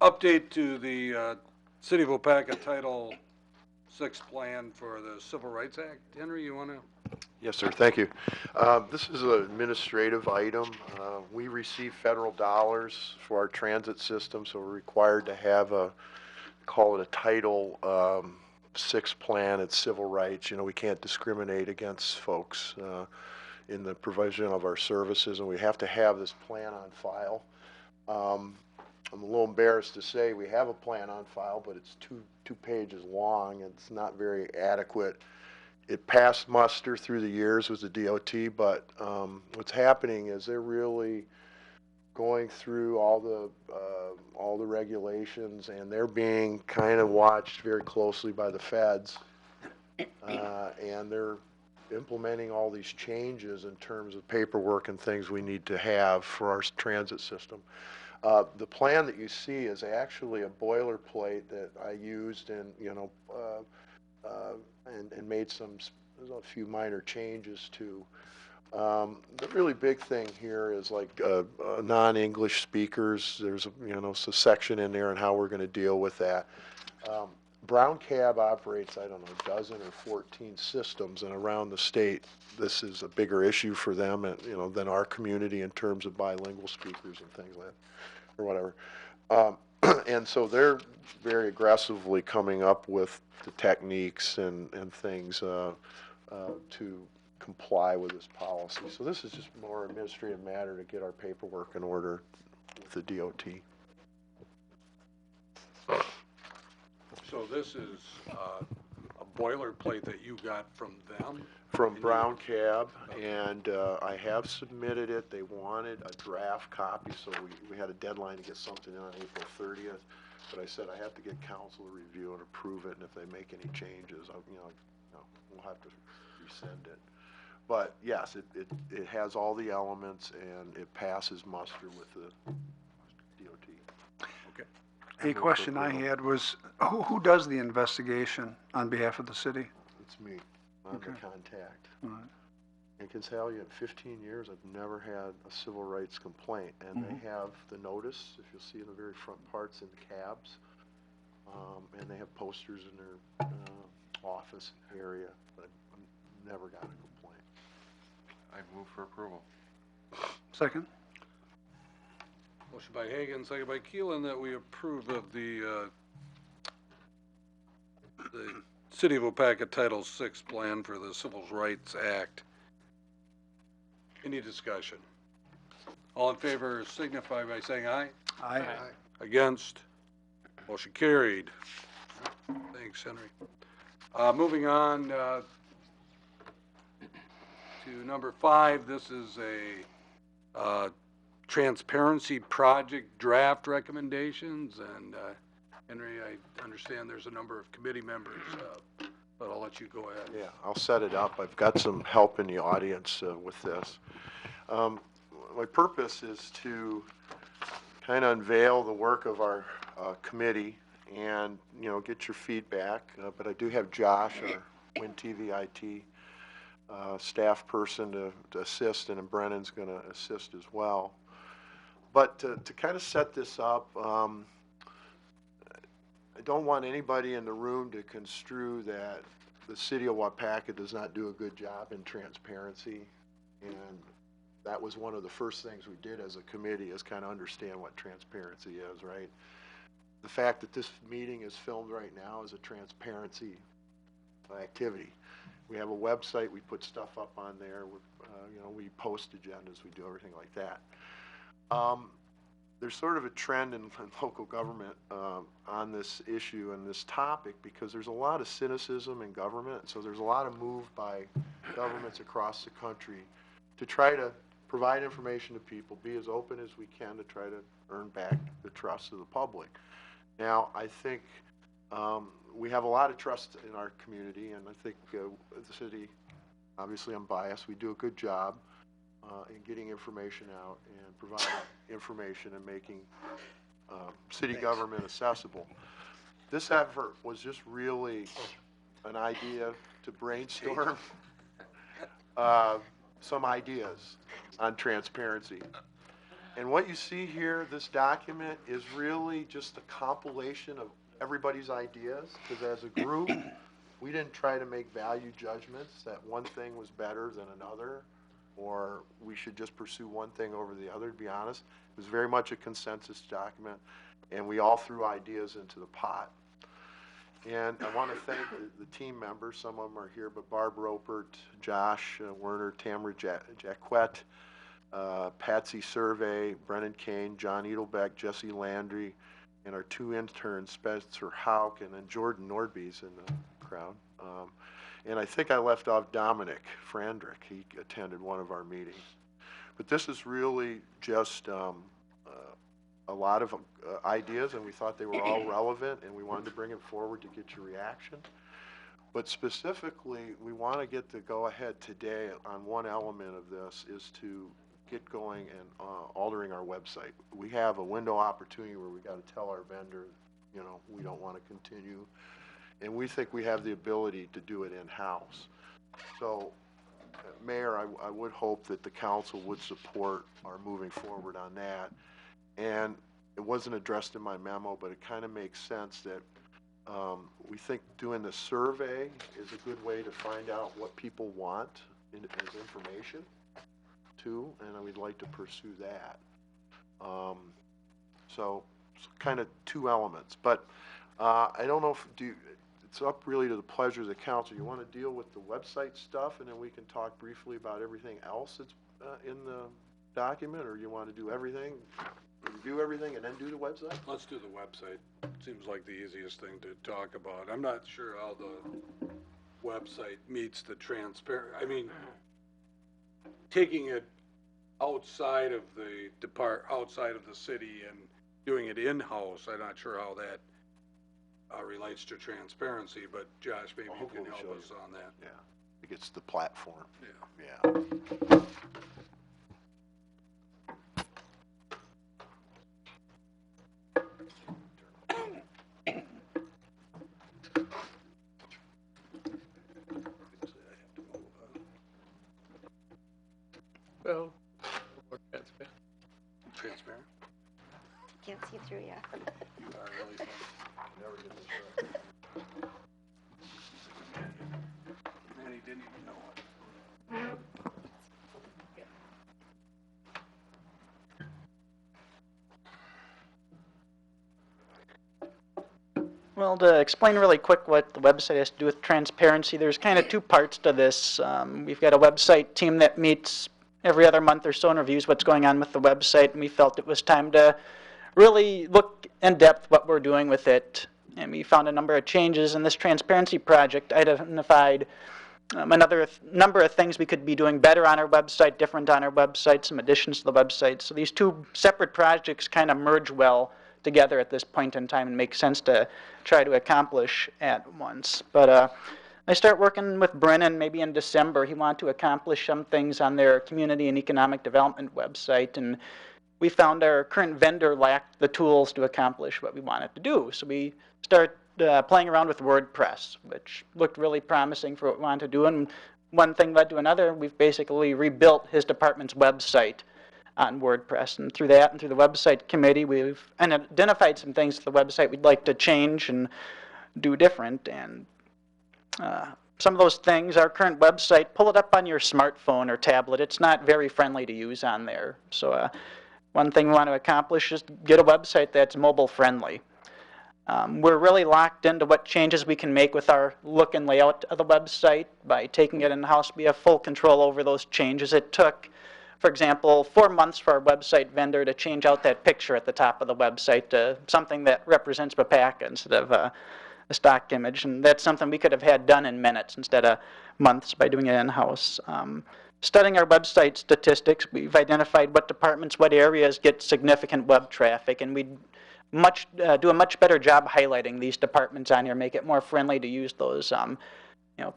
update to the City of Waupaca Title VI plan for the Civil Rights Act. Henry, you want to? Yes, sir, thank you. This is an administrative item. We receive federal dollars for our transit system, so we're required to have call it a Title VI plan. It's civil rights. You know, we can't discriminate against folks in the provision of our services, and we have to have this plan on file. I'm a little embarrassed to say we have a plan on file, but it's two pages long. It's not very adequate. It passed muster through the years with the DOT, but what's happening is they're really going through all the regulations, and they're being kind of watched very closely by the feds, and they're implementing all these changes in terms of paperwork and things we need to have for our transit system. The plan that you see is actually a boilerplate that I used and, and made a few minor changes to. The really big thing here is like non-English speakers. There's a section in there on how we're going to deal with that. Brown Cab operates, I don't know, a dozen or 14 systems, and around the state, this is a bigger issue for them, and than our community in terms of bilingual speakers and things like that, or whatever. And so they're very aggressively coming up with the techniques and things to comply with this policy. So this is just more administrative matter to get our paperwork in order with the DOT. So this is a boilerplate that you got from them? From Brown Cab, and I have submitted it. They wanted a draft copy, so we had a deadline to get something in on April 30th. But I said I have to get council to review and approve it, and if they make any changes, we'll have to resend it. But yes, it has all the elements, and it passes muster with the DOT. Okay. A question I had was, who does the investigation on behalf of the city? It's me. I'm the Okay. contact. All right. I can tell you, in 15 years, I've never had a civil rights complaint, and they have the notice, if you'll see in the very front parts in the cabs, and they have posters in their office area, but I've never got a complaint. I move for approval. Second? Motion by Hagan, second by Keelan, that we approve of the City of Waupaca Title VI plan for the Civil Rights Act. Any discussion? All in favor signify by saying aye. Aye. Against? Motion carried. Thanks, Henry. Moving on to number 5, this is a transparency project draft recommendations, and Henry, I understand there's a number of committee members, but I'll let you go ahead. Yeah, I'll set it up. I've got some help in the audience with this. My purpose is to kind of unveil the work of our committee and, get your feedback. But I do have Josh, our Win TV IT staff person to assist, and then Brennan's going to assist as well. But to kind of set this up, I don't want anybody in the room to construe that the city of Waupaca does not do a good job in transparency. And that was one of the first things we did as a committee, is kind of understand what transparency is, right? The fact that this meeting is filmed right now is a transparency activity. We have a website, we put stuff up on there, we post agendas, we do everything like that. There's sort of a trend in local government on this issue and this topic, because there's a lot of cynicism in government. So there's a lot of move by governments across the country to try to provide information to people, be as open as we can to try to earn back the trust of the public. Now, I think we have a lot of trust in our community, and I think the city, obviously I'm biased, we do a good job in getting information out and providing information and making city government accessible. This effort was just really an idea to brainstorm some ideas on transparency. And what you see here, this document, is really just a compilation of everybody's ideas, because as a group, we didn't try to make value judgments that one thing was better than another, or we should just pursue one thing over the other. To be honest, it was very much a consensus document, and we all threw ideas into the pot. And I want to thank the team members. Some of them are here, but Barb Ropert, Josh Werner, Tamara Jacquette, Patsy Survey, Brennan Kane, John Edelbeck, Jesse Landry, and our 2 interns, Spencer Hauk, and then Jordan Nordby's in the crowd. And I think I left off Dominic Frandrick. He attended one of our meetings. But this is really just a lot of ideas, and we thought they were all relevant, and we wanted to bring it forward to get your reaction. But specifically, we want to get the go-ahead today on one element of this, is to get going and altering our website. We have a window opportunity where we got to tell our vendor, we don't want to continue. And we think we have the ability to do it in-house. So, Mayor, I would hope that the council would support our moving forward on that. And it wasn't addressed in my memo, but it kind of makes sense that we think doing the survey is a good way to find out what people want as information too, and we'd like to pursue that. So kind of 2 elements, but I don't know if it's up really to the pleasure of the council. You want to deal with the website stuff, and then we can talk briefly about everything else that's in the document, or you want to do everything, review everything, and then do the website? Let's do the website. Seems like the easiest thing to talk about. I'm not sure how website meets the transparent, I mean, taking it outside of the outside of the city and doing it in-house, I'm not sure how that relates to transparency, but Josh, maybe you can help us on that. Yeah, it gets the platform. Yeah. Yeah. Well, Transparent? Can't see through yet. You are really fun. Never get this right. Manny didn't even know it. Well, to explain really quick what the website has to do with transparency, there's kind of two parts to this. We've got a website team that meets every other month or so and reviews what's going on with the website, and we felt it was time to really look in depth what we're doing with it. And we found a number of changes in this transparency project, identified another number of things we could be doing better on our website, different on our website, some additions to the website. So these two separate projects kind of merge well together at this point in time and make sense to try to accomplish at once. But I start working with Brennan maybe in December. He wanted to accomplish some things on their community and economic development website, and we found our current vendor lacked the tools to accomplish what we wanted to do. So we start playing around with WordPress, which looked really promising for what we wanted to do, and one thing led to another. We've basically rebuilt his department's website on WordPress, and through that and through the website committee, we've identified some things to the website we'd like to change and do different. And some of those things, our current website, pull it up on your smartphone or tablet. It's not very friendly to use on there. So one thing we want to accomplish is get a website that's mobile friendly. We're really locked into what changes we can make with our look and layout of the website. By taking it in-house, we have full control over those changes. It took, for example, 4 months for our website vendor to change out that picture at the top of the website to something that represents Waupaca instead of a stock image. And that's something we could have had done in minutes instead of months by doing it in-house. Studying our website statistics, we've identified what departments, what areas get significant web traffic, and we do a much better job highlighting these departments on here, make it more friendly to use those.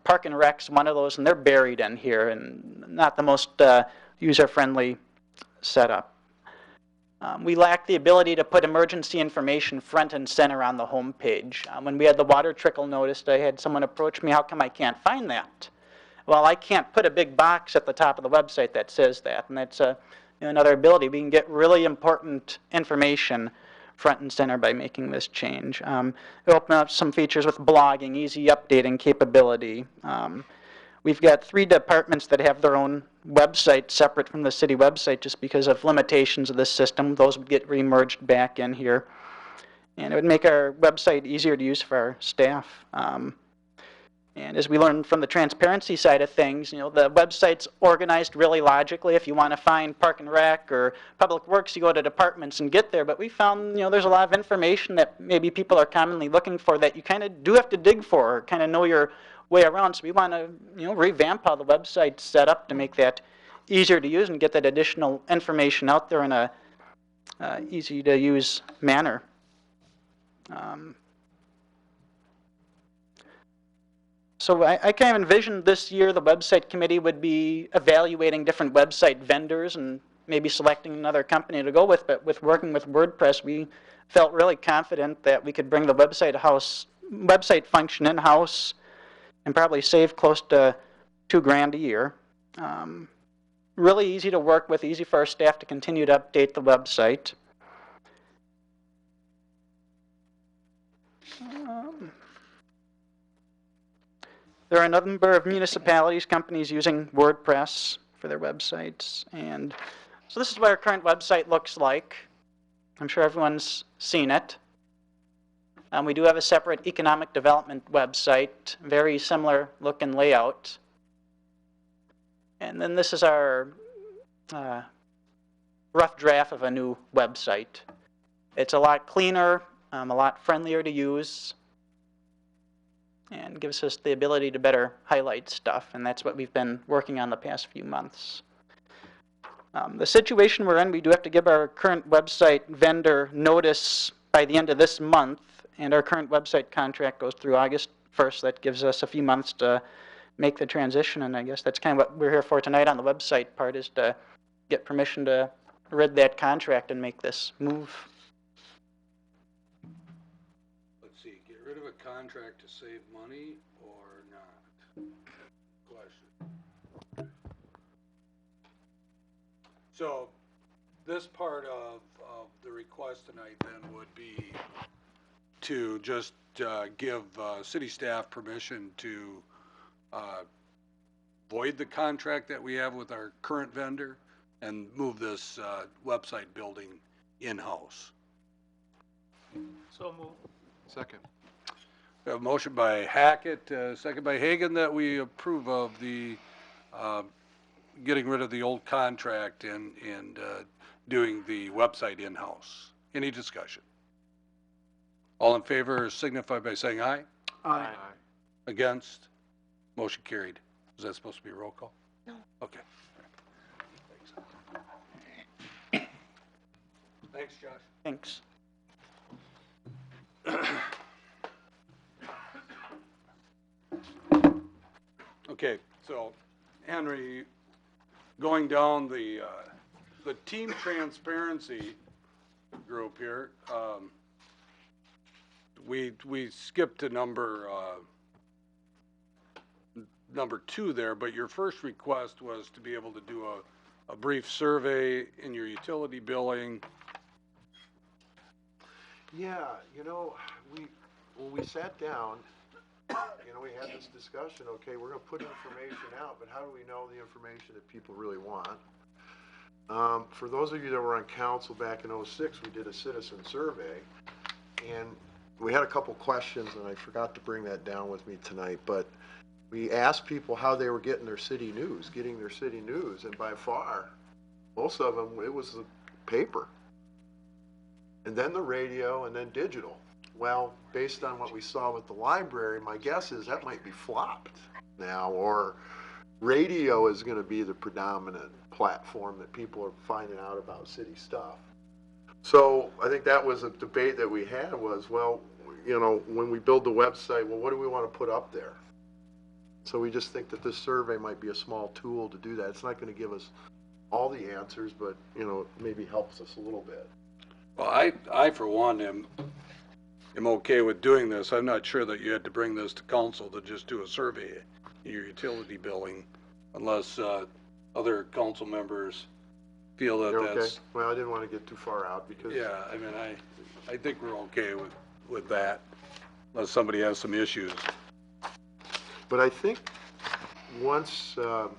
Park and Rec's one of those, and they're buried in here, and not the most user-friendly setup. We lack the ability to put emergency information front and center on the home page. When we had the water trickle noticed, I had someone approach me, how come I can't find that? Well, I can't put a big box at the top of the website that says that, and that's another ability. We can get really important information front and center by making this change. We open up some features with blogging, easy updating capability. We've got 3 departments that have their own website separate from the city website just because of limitations of this system. Those would get remerged back in here. And it would make our website easier to use for our staff. And as we learned from the transparency side of things, the website's organized really logically. If you want to find Park and Rec or Public Works, you go to departments and get there. But we found, there's a lot of information that maybe people are commonly looking for that you kind of do have to dig for or kind of know your way around. So we want to, revamp how the website's set up to make that easier to use and get that additional information out there in a easy to use manner. So I kind of envisioned this year the website committee would be evaluating different website vendors and maybe selecting another company to go with, but with working with WordPress, we felt really confident that we could bring the website function in-house and probably save close to $2,000 a year. Really easy to work with, easy for our staff to continue to update the website. There are a number of municipalities, companies using WordPress for their websites. And so this is what our current website looks like. I'm sure everyone's seen it. We do have a separate economic development website, very similar look and layout. And then this is our rough draft of a new website. It's a lot cleaner, a lot friendlier to use. and gives us the ability to better highlight stuff, and that's what we've been working on the past few months. The situation we're in, we do have to give our current website vendor notice by the end of this month, and our current website contract goes through August 1st. That gives us a few months to make the transition, and I guess that's kind of what we're here for tonight on the website part, is to get permission to rid that contract and make this move. Let's see, get rid of a contract to save money or not? Question. So this part of the request tonight then would be to just give city staff permission to void the contract that we have with our current vendor and move this website building in-house. So move. Second. We have a motion by Hackett, second by Hagan, that we approve of the getting rid of the old contract and doing the website in-house. Any discussion? All in favor signify by saying aye. Aye. Against? Motion carried. Is that supposed to be a roll call? No. Okay. Thanks, Josh. Thanks. Okay, so Henry, going down the team transparency group here, we skipped to number 2 there, but your first request was to be able to do a brief survey in your utility billing. Yeah, when we sat down, we had this discussion, okay, we're gonna put information out, but how do we know the information that people really want? For those of you that were on council back in '06, we did a citizen survey, and we had a couple questions, and I forgot to bring that down with me tonight, but we asked people how they were getting their city news, and by far, most of them, it was the paper. And then the radio, and then digital. Well, based on what we saw with the library, my guess is that might be flopped now, or radio is gonna be the predominant platform that people are finding out about city stuff. So I think that was a debate that we had was, well, when we build the website, well, what do we wanna put up there? So we just think that this survey might be a small tool to do that. It's not gonna give us all the answers, but, maybe helps us a little bit. Well, I for one am okay with doing this. I'm not sure that you had to bring this to council to just do a survey in your utility billing, unless other council members feel that You're okay? that's. Well, I didn't want to get too far out because. Yeah, I mean, I think we're okay with that, unless somebody has some issues. But I think once the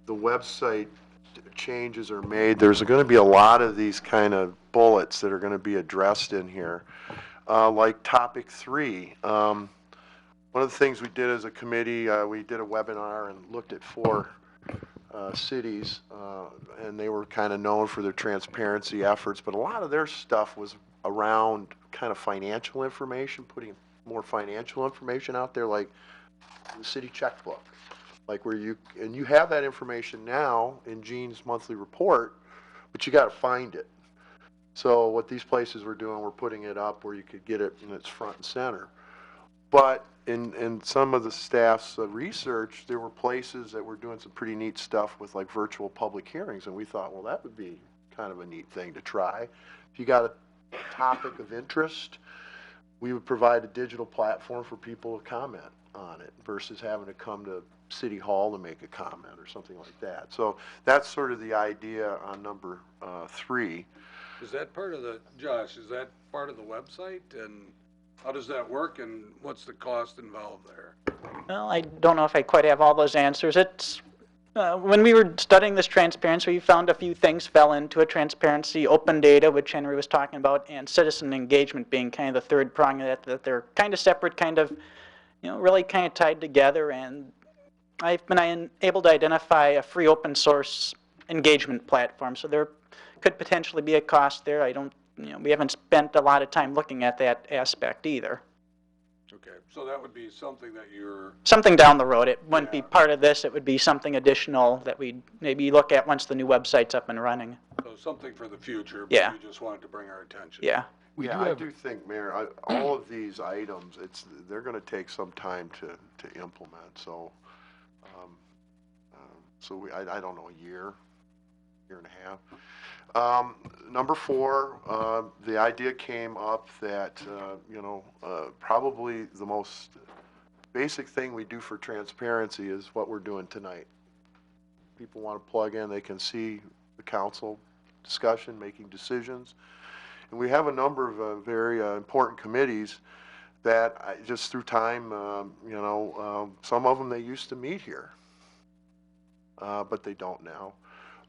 website changes are made, there's going to be a lot of these kind of bullets that are going to be addressed in here. Like topic 3, one of the things we did as a committee, we did a webinar and looked at 4 cities, and they were kind of known for their transparency efforts, but a lot of their stuff was around kind of financial information, putting more financial information out there, like the city checkbook, like where you have that information now in Gene's monthly report, but you got to find it. So what these places were doing, we're putting it up where you could get it and it's front and center. But in some of the staff's research, there were places that were doing some pretty neat stuff with like virtual public hearings, and we thought, well, that would be kind of a neat thing to try. If you got a topic of interest, we would provide a digital platform for people to comment on it versus having to come to City Hall to make a comment or something like that. So that's sort of the idea on number 3. Is that part of Josh, is that part of the website, and how does that work, and what's the cost involved there? Well, I don't know if I quite have all those answers. It's when we were studying this transparency, we found a few things fell into it. Transparency, open data, which Henry was talking about, and citizen engagement being kind of the third prong of that they're kind of separate, kind of, really kind of tied together. And I've been able to identify a free open source engagement platform. So there could potentially be a cost there. I don't, we haven't spent a lot of time looking at that aspect either. Okay, so that would be something that you're, Something down the road. It wouldn't be Yeah. part of this. It would be something additional that we'd maybe look at once the new website's up and running. so something for the future, but Yeah. you just wanted to bring our attention. Yeah. Yeah, I do think, Mayor, all of these items, they're gonna take some time to implement, so, I don't know, year and a half. Number 4, the idea came up that, probably the most basic thing we do for transparency is what we're doing tonight. People want to plug in, they can see the council discussion, making decisions. And we have a number of very important committees that just through time, some of them, they used to meet here, but they don't now.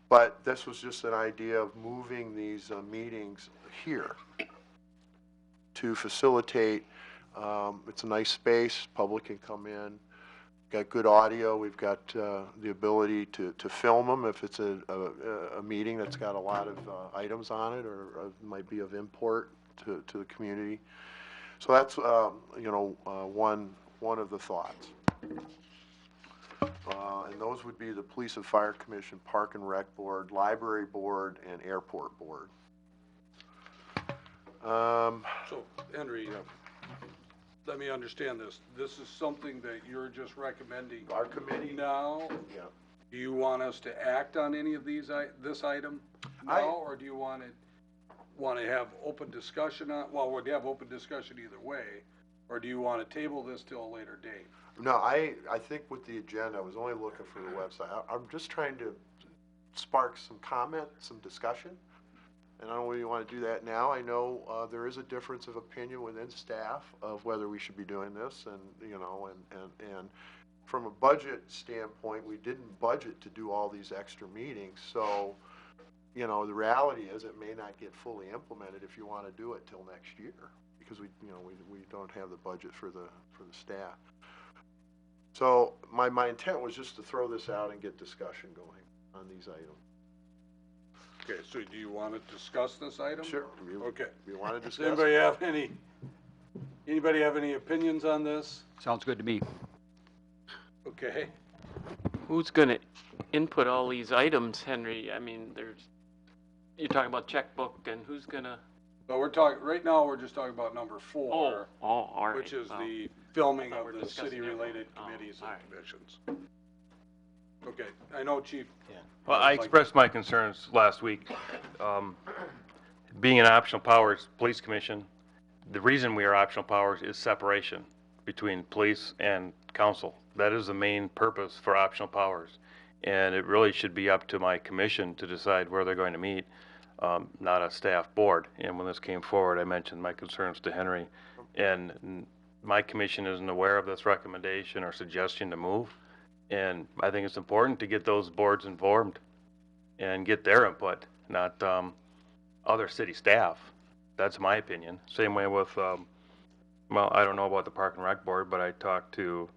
But this was just an idea of moving these meetings here to facilitate. It's a nice space, public can come in, got good audio, we've got the ability to film them if it's a meeting that's got a lot of items on it or might be of import to the community. So that's, one of the thoughts. And those would be the Police and Fire Commission, Park and Rec Board, Library Board, and Airport Board. So, Henry, let me understand this. This is something that you're just recommending Our committee? now? Yeah. Do you want us to act on any of these, this item now, or do you want to have open discussion on, well, we'd have open discussion either way, or do you want to table this till a later date? No, I think with the agenda, I was only looking for the website. I'm just trying to spark some comment, some discussion. And I don't know whether you want to do that now. I know there is a difference of opinion within staff of whether we should be doing this, and and from a budget standpoint, we didn't budget to do all these extra meetings. So, the reality is it may not get fully implemented if you want to do it till next year because we don't have the budget for the staff. So my intent was just to throw this out and get discussion going on these items. Okay, so do you want to discuss this item? Sure. Okay. You want to Does discuss? anybody have any opinions on this? Sounds good to me. Okay. Who's gonna input all these items, Henry? I mean, you're talking about checkbook, and who's gonna? But right now, we're just talking about number 4. All right. Which is Well, the filming I thought of we were the discussing city-related everything. committees all and right. commissions. Okay, I know, Chief. Well, I expressed my concerns last week. Being an optional powers police commission, the reason we are optional powers is separation between police and council. That is the main purpose for optional powers. And it really should be up to my commission to decide where they're going to meet, not a staff board. And when this came forward, I mentioned my concerns to Henry. And my commission isn't aware of this recommendation or suggestion to move. And I think it's important to get those boards informed and get their input, not other city staff. That's my opinion. Same way with, well, I don't know about the Park and Rec Board, but I talked to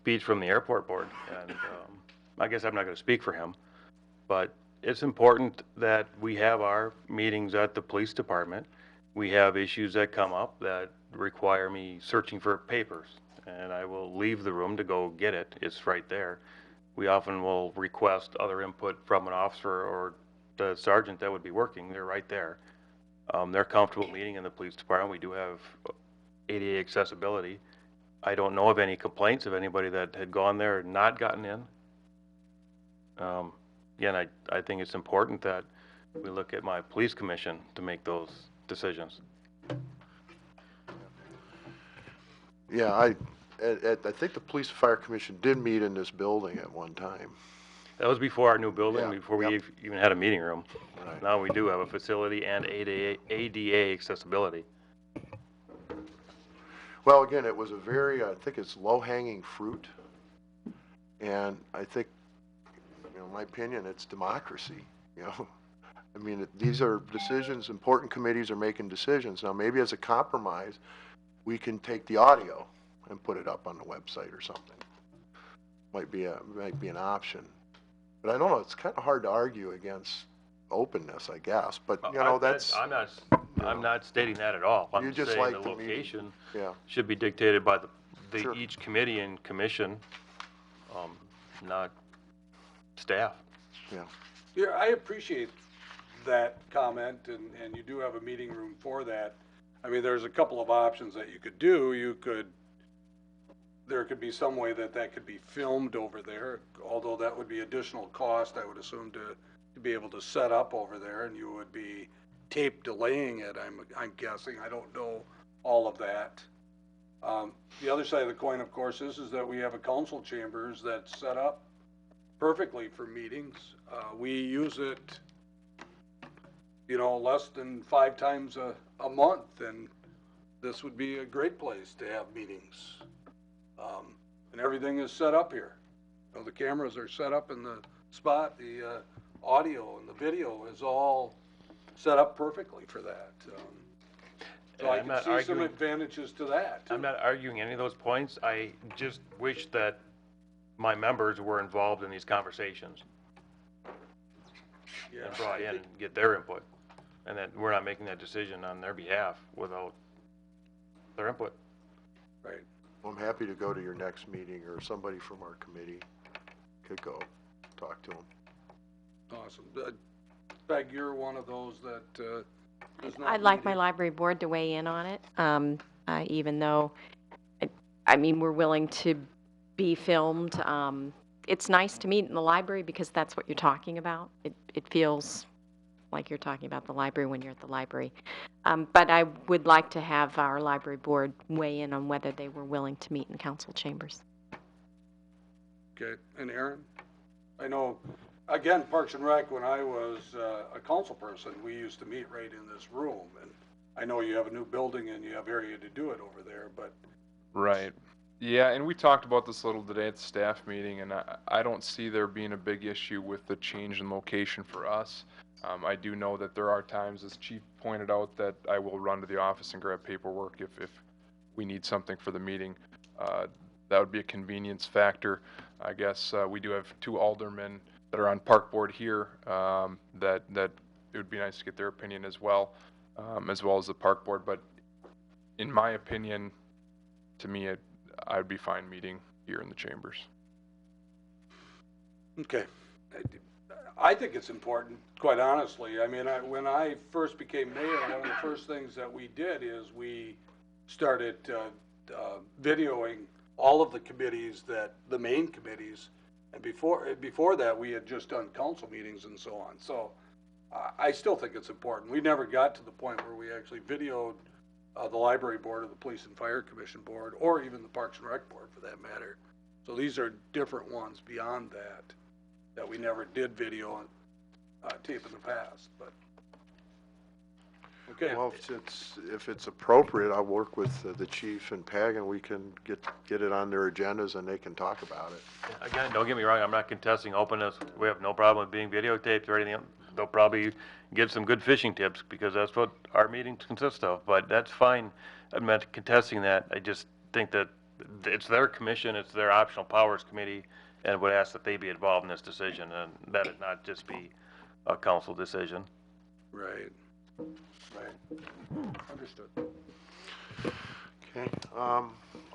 Beach from the Airport Board, and I guess I'm not going to speak for him, but it's important that we have our meetings at the police department. We have issues that come up that require me searching for papers, and I will leave the room to go get it. It's right there. We often will request other input from an officer or the sergeant that would be working. They're right there. They're comfortable meeting in the police department. We do have ADA accessibility. I don't know of any complaints of anybody that had gone there and not gotten in. Again, I think it's important that we look at my police commission to make those decisions. Yeah, I think the Police and Fire Commission did meet in this building at one time. That was before our new building, Yeah, before we yep. even had a meeting room. Right. Now we do have a facility and ADA accessibility. Well, again, it was I think it's low-hanging fruit. And I think, in my opinion, it's democracy, I mean, these are decisions, important committees are making decisions. Now, maybe as a compromise, we can take the audio and put it up on the website or something. Might be an option. But I don't know, it's kind of hard to argue against openness, I guess. But, that's... I'm not I'm not stating that at all. You I'm just saying like the the meeting. location Yeah. should be dictated by Sure. each committee and commission, not staff. Yeah. Yeah, I appreciate that comment, and you do have a meeting room for that. I mean, there's a couple of options that you could do. There could be some way that could be filmed over there, although that would be additional cost, I would assume, to be able to set up over there, and you would be tape delaying it, I'm guessing. I don't know all of that. The other side of the coin, of course, is that we have a council chambers that's set up perfectly for meetings. We use it, less than 5 times a month, and this would be a great place to have meetings. And everything is set up here. The cameras are set up in the spot, the audio and the video is all set up perfectly for that. So I I'm can not see some arguing- advantages to that. I'm not arguing any of those points. I just wish that my members were involved in these conversations and brought in and get their input, and that we're not making that decision on their behalf without their input. Right. I'm happy to go to your next meeting, or somebody from our committee could go talk to them. Awesome. Peg, you're one of those that is not I'd like my meeting. library board to weigh in on it, even though, we're willing to be filmed. It's nice to meet in the library because that's what you're talking about. It feels like you're talking about the library when you're at the library. But I would like to have our library board weigh in on whether they were willing to meet in council chambers. Okay, and Aaron? I know, again, Parks and Rec, when I was a council person, we used to meet right in this room, and I know you have a new building and you have area to do it over there, but Right. Yeah, and we talked about this a little today at the staff meeting, and I don't see there being a big issue with the change in location for us. I do know that there are times, as Chief pointed out, that I will run to the office and grab paperwork if we need something for the meeting. That would be a convenience factor. I guess we do have 2 aldermen that are on park board here that it would be nice to get their opinion as well as the park board. But in my opinion, to me, I would be fine meeting here in the chambers. okay. I think it's important, quite honestly. I mean, when I first became mayor, one of the first things that we did is we started videoing all of the committees, the main committees, and before that, we had just done council meetings and so on. So I still think it's important. We never got to the point where we actually videoed the library board or the police and fire commission board, or even the Parks and Rec board for that matter. So these are different ones beyond that we never did video on tape in the past, but. Okay. Well, if it's appropriate, I'll work with the chief and Peg, and we can get it on their agendas and they can talk about it. Again, don't get me wrong, I'm not contesting openness. We have no problem with being videotaped or anything. They'll probably give some good fishing tips because that's what our meetings consist of, but that's fine. I'm not contesting that. I just think that it's their commission, it's their optional powers committee, and would ask that they be involved in this decision and that it not just be a council decision. Right. Right. Understood. Okay.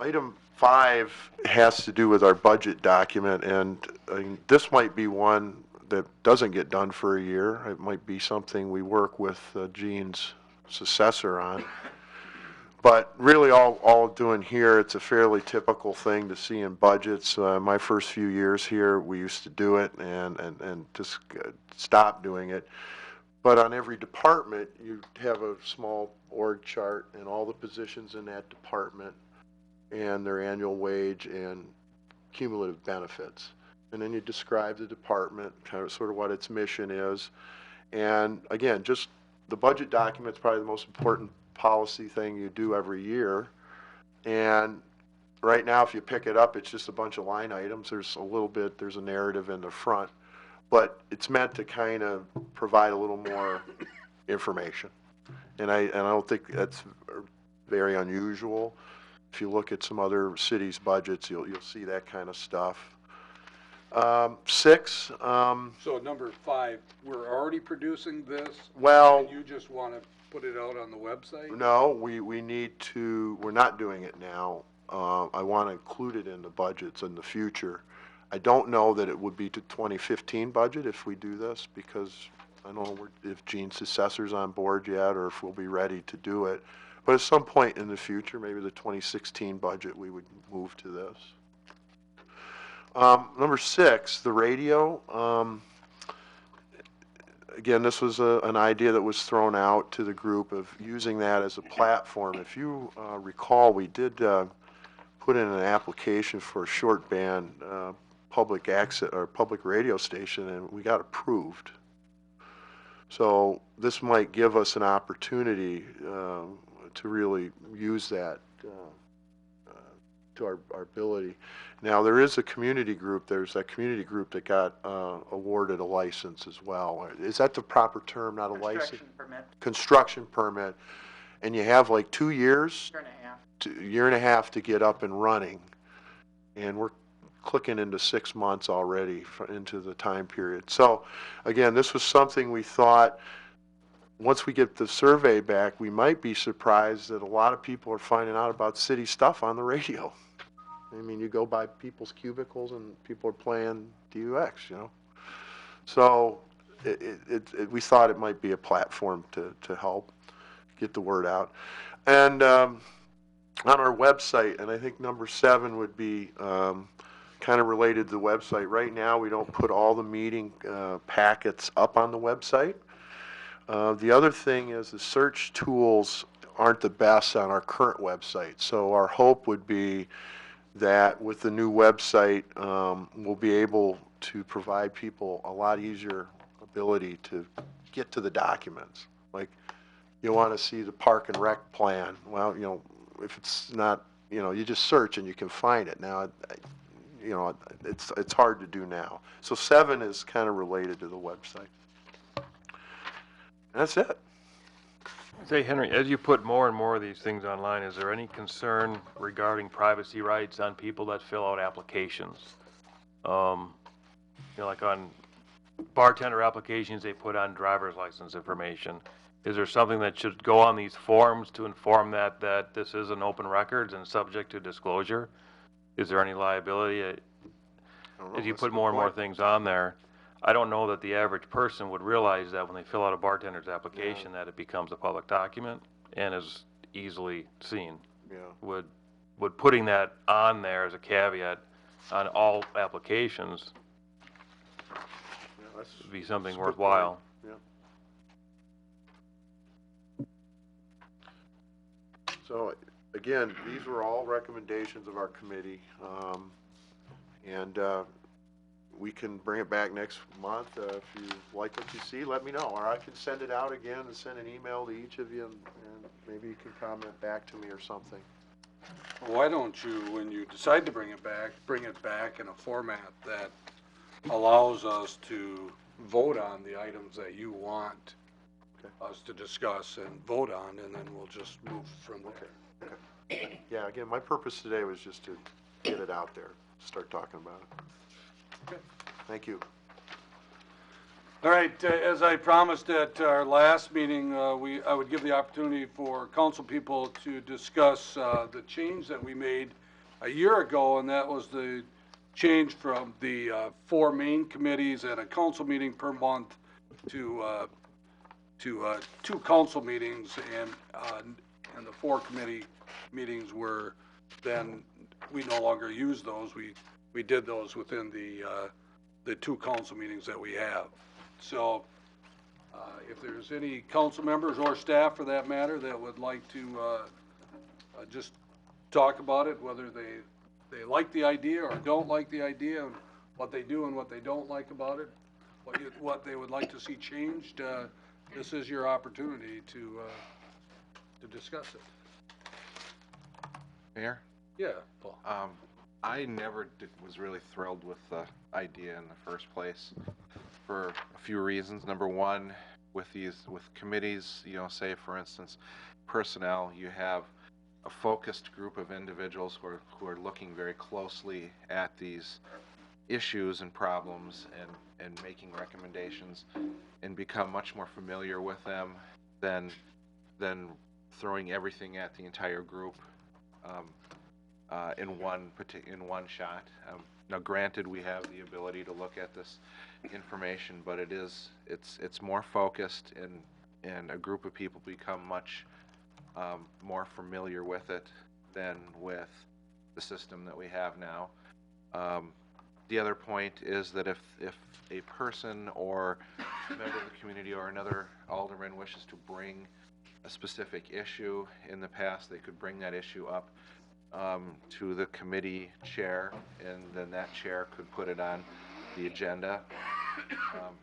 Item 5 has to do with our budget document, and this might be one that doesn't get done for a year. It might be something we work with Gene's successor on. But really all doing here, it's a fairly typical thing to see in budgets. My first few years here, we used to do it and just stop doing it. But on every department, you have a small org chart and all the positions in that department and their annual wage and cumulative benefits. And then you describe the department, kind of sort of what its mission is. And again, just the budget document is probably the most important policy thing you do every year. And right now, if you pick it up, it's just a bunch of line items. There's a narrative in the front, but it's meant to kind of provide a little more information. And I don't think that's very unusual. If you look at some other cities' budgets, you'll see that kind of stuff. 6. So number 5, we're already producing this? Well, And you just want to put it out on the website? No, we need to, we're not doing it now. I want to include it in the budgets in the future. I don't know that it would be to 2015 budget if we do this, because I don't know if Gene's successor's on board yet, or if we'll be ready to do it. But at some point in the future, maybe the 2016 budget, we would move to this. Number 6, the radio. Again, this was an idea that was thrown out to the group of using that as a platform. If you recall, we did put in an application for a short band public access or public radio station, and we got approved. So this might give us an opportunity to really use that to our ability. Now, there is a community group. There's that community group that got awarded a license as well. Is that the proper term, not a license? Construction permit. Construction permit. And you have like 2 years? Year and a half. Year and a half to get up and running. And we're clicking into 6 months already into the time period. So, again, this was something we thought, once we get the survey back, we might be surprised that a lot of people are finding out about city stuff on the radio. I mean, you go by people's cubicles and people are playing DUX, you know. So we thought it might be a platform to help get the word out. And on our website, and I think number 7 would be kind of related to the website. Right now, we don't put all the meeting packets up on the website. The other thing is the search tools aren't the best on our current website. So our hope would be that with the new website, we'll be able to provide people a lot easier ability to get to the documents. Like, you want to see the park and rec plan. Well, you know, if it's not, you know, you just search and you can find it. Now, you know, it's hard to do now. So 7 is kind of related to the website. That's it. Say, Henry, as you put more and more of these things online, is there any concern regarding privacy rights on people that fill out applications? You know, like on bartender applications, they put on driver's license information. Is there something that should go on these forms to inform that this is an open records and subject to disclosure? Is there any liability? As you put more and more things on there, I don't know that the average person would realize that when they fill out a bartender's application that it becomes a public document and is easily seen. Yeah. Would putting that on there as a caveat on all applications be something worthwhile? Yeah. So again, these were all recommendations of our committee, and we can bring it back next month. If you like what you see, let me know, or I can send it out again and send an email to each of you, and maybe you can comment back to me or something. Why don't you, when you decide to bring it back in a format that allows us to vote on the items that you want us to discuss and vote on, and then we'll just move from there. Okay. Yeah, again, my purpose today was just to get it out there, start talking about it. Okay. Thank you. All right, as I promised at our last meeting, I would give the opportunity for council people to discuss the change that we made a year ago, and that was the change from the 4 main committees and a council meeting per month to 2 council meetings, and the 4 committee meetings were then, we no longer use those. We did those within the 2 council meetings that we have. So if there's any council members or staff for that matter that would like to just talk about it, whether they like the idea or don't like the idea, and what they do and what they don't like about it, what they would like to see changed, this is your opportunity to discuss it. Mayor? Yeah, Paul. I never was really thrilled with the idea in the first place for a few reasons. Number one, with committees, you know, say for instance, personnel, you have a focused group of individuals who are looking very closely at these issues and problems and making recommendations and become much more familiar with them than than throwing everything at the entire group in one shot. Now, granted, we have the ability to look at this information, but it's more focused, and a group of people become much more familiar with it than with the system that we have now. The other point is that if a person or member of the community or another alderman wishes to bring a specific issue in the past, they could bring that issue up to the committee chair, and then that chair could put it on the agenda.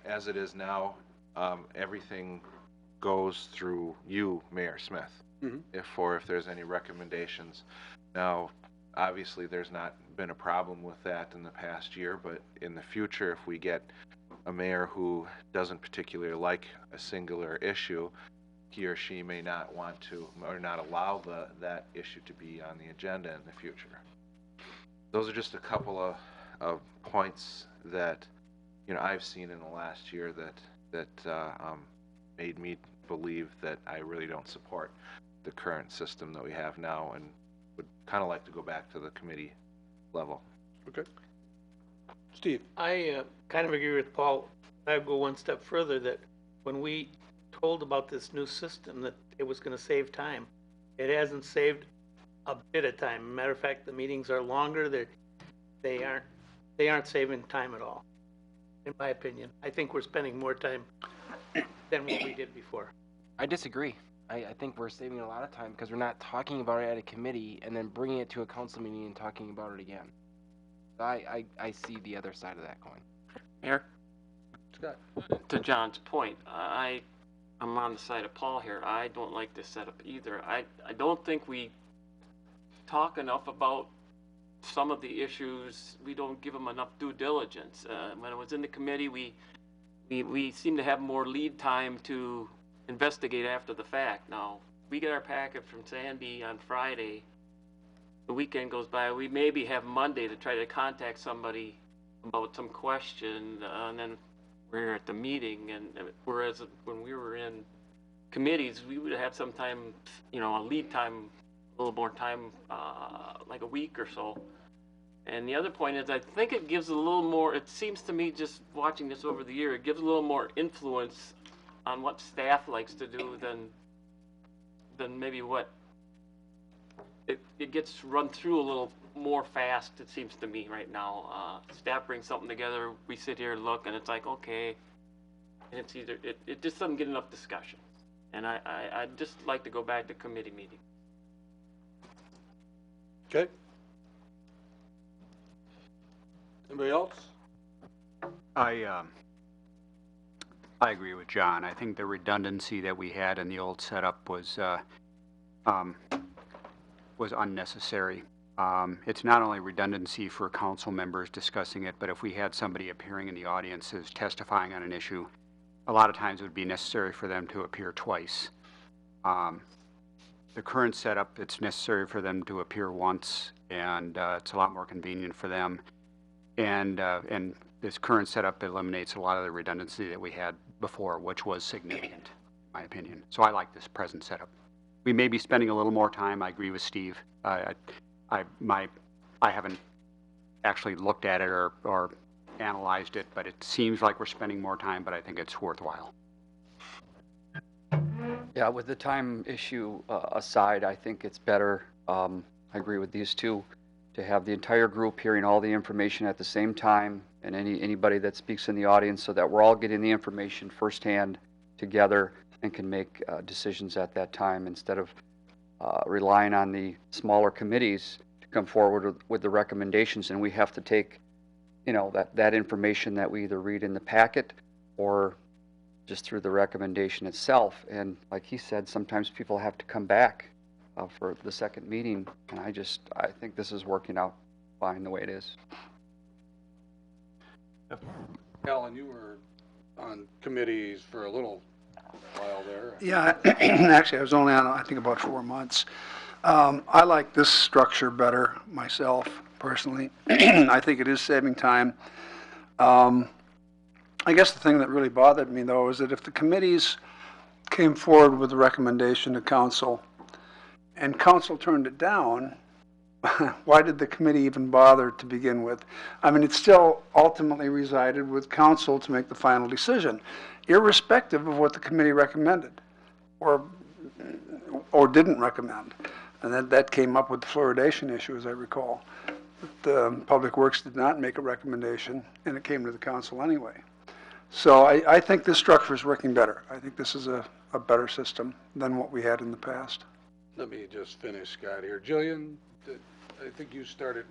As it is now, everything goes through you, Mayor Smith, if there's any recommendations. Now, obviously, there's not been a problem with that in the past year, but in the future, if we get a mayor who doesn't particularly like a singular issue, he or she may not want to or not allow that issue to be on the agenda in the future. Those are just a couple of points that I've seen in the last year that made me believe that I really don't support the current system that we have now, and would kind of like to go back to the committee level. Okay. Steve? I kind of agree with Paul. I'd go one step further, that when we told about this new system that it was going to save time, it hasn't saved a bit of time. Matter of fact, the meetings are longer. They aren't saving time at all, in my opinion. I think we're spending more time than what we did before. I disagree. I think we're saving a lot of time because we're not talking about it at a committee and then bringing it to a council meeting and talking about it again. I see the other side of that coin. Mayor, Scott? to John's point, I'm on the side of Paul here. I don't like this setup either. I don't think we talk enough about some of the issues. We don't give them enough due diligence. When it was in the committee, we seem to have more lead time to investigate after the fact. Now, we get our packet from Sandy on Friday. The weekend goes by. We maybe have Monday to try to contact somebody about some question, and then we're at the meeting. And whereas when we were in committees, we would have had some time, a lead time, a little more time, like a week or so. And the other point is, I think it gives a little more, it seems to me, just watching this over the year, it gives a little more influence on what staff likes to do than maybe what it gets run through a little more fast, it seems to me right now. Staff brings something together, we sit here and look, and it's like, okay, and it's either it just doesn't get enough discussion. And I'd just like to go back to committee meeting. Okay. Anybody else? I agree with John. I think the redundancy that we had in the old setup was unnecessary. It's not only redundancy for council members discussing it, but if we had somebody appearing in the audience who's testifying on an issue, a lot of times it would be necessary for them to appear twice. The current setup, it's necessary for them to appear once, and it's a lot more convenient for them. And this current setup eliminates a lot of the redundancy that we had before, which was significant, in my opinion. So I like this present setup. We may be spending a little more time. I agree with Steve. I haven't actually looked at it or analyzed it, but it seems like we're spending more time, but I think it's worthwhile. Yeah, with the time issue aside, I think it's better, I agree with these two, to have the entire group hearing all the information at the same time, and anybody that speaks in the audience, so that we're all getting the information firsthand together and can make decisions at that time, instead of relying on the smaller committees to come forward with the recommendations, and we have to take, that information that we either read in the packet or just through the recommendation itself. And like he said, sometimes people have to come back for the second meeting, and I think this is working out fine the way it is. Alan, you were on committees for a little while there. Yeah, actually, I was only on, I think, about 4 months. I like this structure better myself, personally. I think it is saving time. I guess the thing that really bothered me, though, is that if the committees came forward with a recommendation to council, and council turned it down, why did the committee even bother to begin with? I mean, it still ultimately resided with council to make the final decision, irrespective of what the committee recommended or didn't recommend. And that came up with the fluoridation issue, as I recall. The Public Works did not make a recommendation, and it came to the council anyway. So I think this structure is working better. I think this is a better system than what we had in the past. Let me just finish, Scott, here. Jillian, I think you started.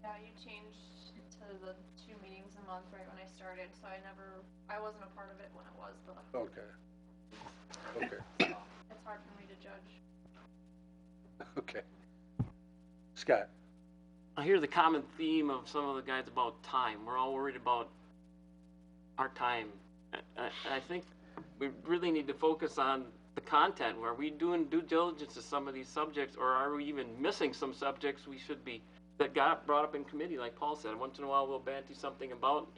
Yeah, you changed to the 2 meetings a month right when I started, so I wasn't a part of it when it was the. Okay. Okay. So it's hard for me to judge. Okay. Scott. I hear the common theme of some of the guys about time. We're all worried about our time. I think we really need to focus on the content. Are we doing due diligence to some of these subjects, or are we even missing some subjects we should be, that got brought up in committee, like Paul said? Once in a while we'll banty something about,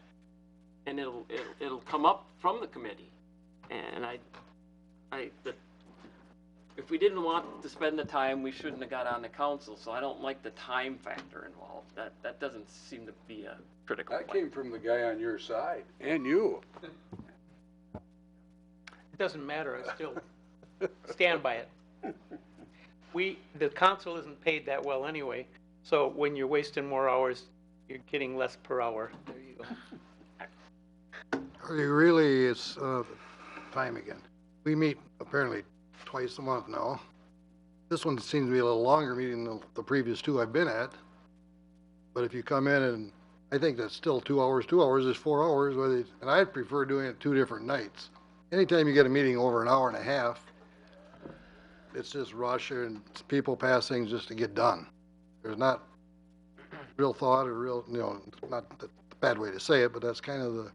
and it'll come up from the committee. And if we didn't want to spend the time, we shouldn't have got on the council. So I don't like the time factor involved. That doesn't seem to be a critical That point. came from the guy on your side, and you. It doesn't matter, I still stand by it. The council isn't paid that well anyway, so when you're wasting more hours, you're getting less per hour. There you go. Really, it's time again. We meet apparently twice a month now. This one seems to be a little longer meeting than the previous two I've been at. But if you come in and I think that's still 2 hours. 2 hours is 4 hours, and I'd prefer doing it 2 different nights. Anytime you get a meeting over an hour and a half, it's just rush and people pass things just to get done. There's not real thought or real, not the bad way to say it, but that's kind of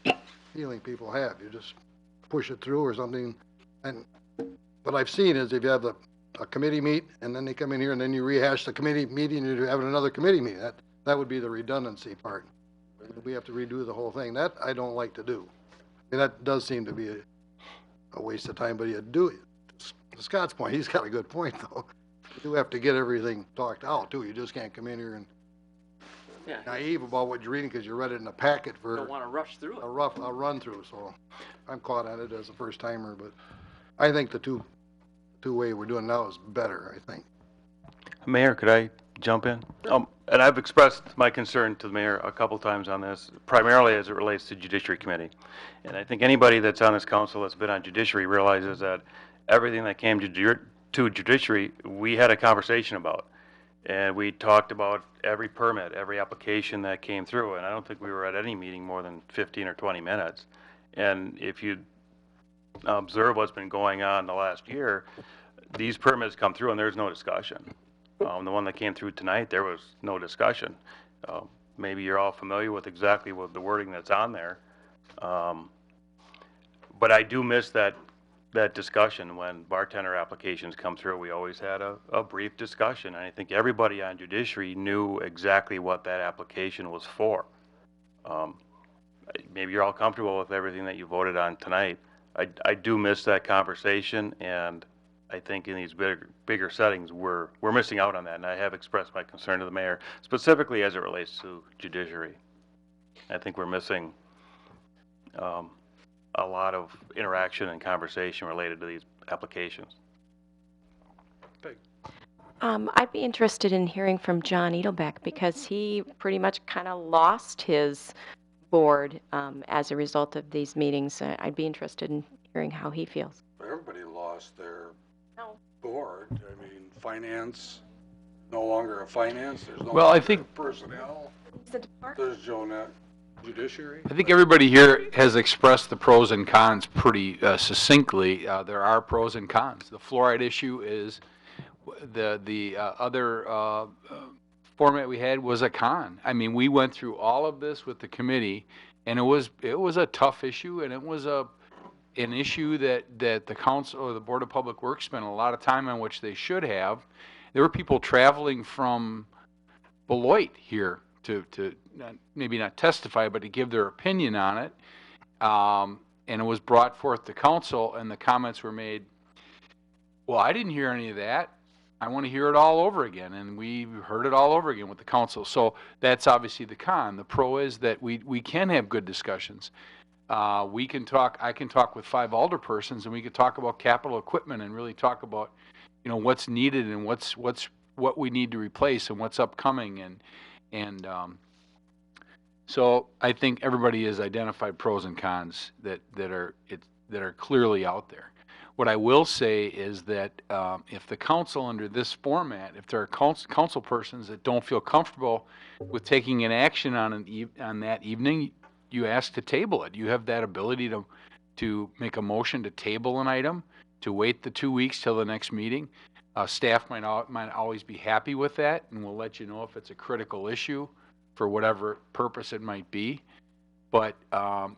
the feeling people have. You just push it through or something. And what I've seen is if you have a committee meet and then they come in here and then you rehash the committee meeting and you're having another committee meeting, that would be the redundancy part. We have to redo the whole thing. That I don't like to do. I mean, that does seem to be a waste of time, but you do it. To Scott's point, he's got a good point though. You do have to get everything talked out too. You just can't come in here and naive about what you're reading because you read it in a packet for Don't want to rush through it. a run through. So I'm caught on it as a first timer, but I think the two-way we're doing now is better, I think. Mayor, could I jump in? And I've expressed my concern to the mayor a couple times on this, primarily as it relates to Judiciary Committee. And I think anybody that's on this council that's been on Judiciary realizes that everything that came to Judiciary, we had a conversation about. And we talked about every permit, every application that came through. And I don't think we were at any meeting more than 15 or 20 minutes. And if you observe what's been going on the last year, these permits come through and there's no discussion. The one that came through tonight, there was no discussion. Maybe you're all familiar with exactly what the wording that's on there. But I do miss that discussion when bartender applications come through. We always had a brief discussion. And I think everybody on Judiciary knew exactly what that application was for. Maybe you're all comfortable with everything that you voted on tonight. I do miss that conversation, and I think in these bigger settings, we're missing out on that, and I have expressed my concern to the mayor, specifically as it relates to Judiciary. I think we're missing a lot of interaction and conversation related to these applications. I'd be interested in hearing from John Edelbeck because he pretty much kind of lost his board as a result of these meetings. I'd be interested in hearing how he feels. Everybody lost their board. I mean, finance, no longer a finance. There's no Well, I longer think- personnel. There's Jonette. Judiciary. I think everybody here has expressed the pros and cons pretty succinctly. There are pros and cons. The fluoride issue is the other format we had was a con. I mean, we went through all of this with the committee, and it was a tough issue, and it was an issue that the council or the Board of Public Works spent a lot of time on, which they should have. There were people traveling from Beloit here to maybe not testify, but to give their opinion on it. and it was brought forth to council, and the comments were made, well, I didn't hear any of that. I want to hear it all over again, and we heard it all over again with the council. So that's obviously the con. The pro is that we can have good discussions. I can talk with 5 alderpersons, and we could talk about capital equipment and really talk about, what's needed and what we need to replace and what's upcoming, and so I think everybody has identified pros and cons that are clearly out there. What I will say is that if the council under this format, if there are council persons that don't feel comfortable with taking an action on that evening, you ask to table it. You have that ability to make a motion to table an item, to wait the 2 weeks till the next meeting. Staff might always be happy with that, and we'll let you know if it's a critical issue for whatever purpose it might be. But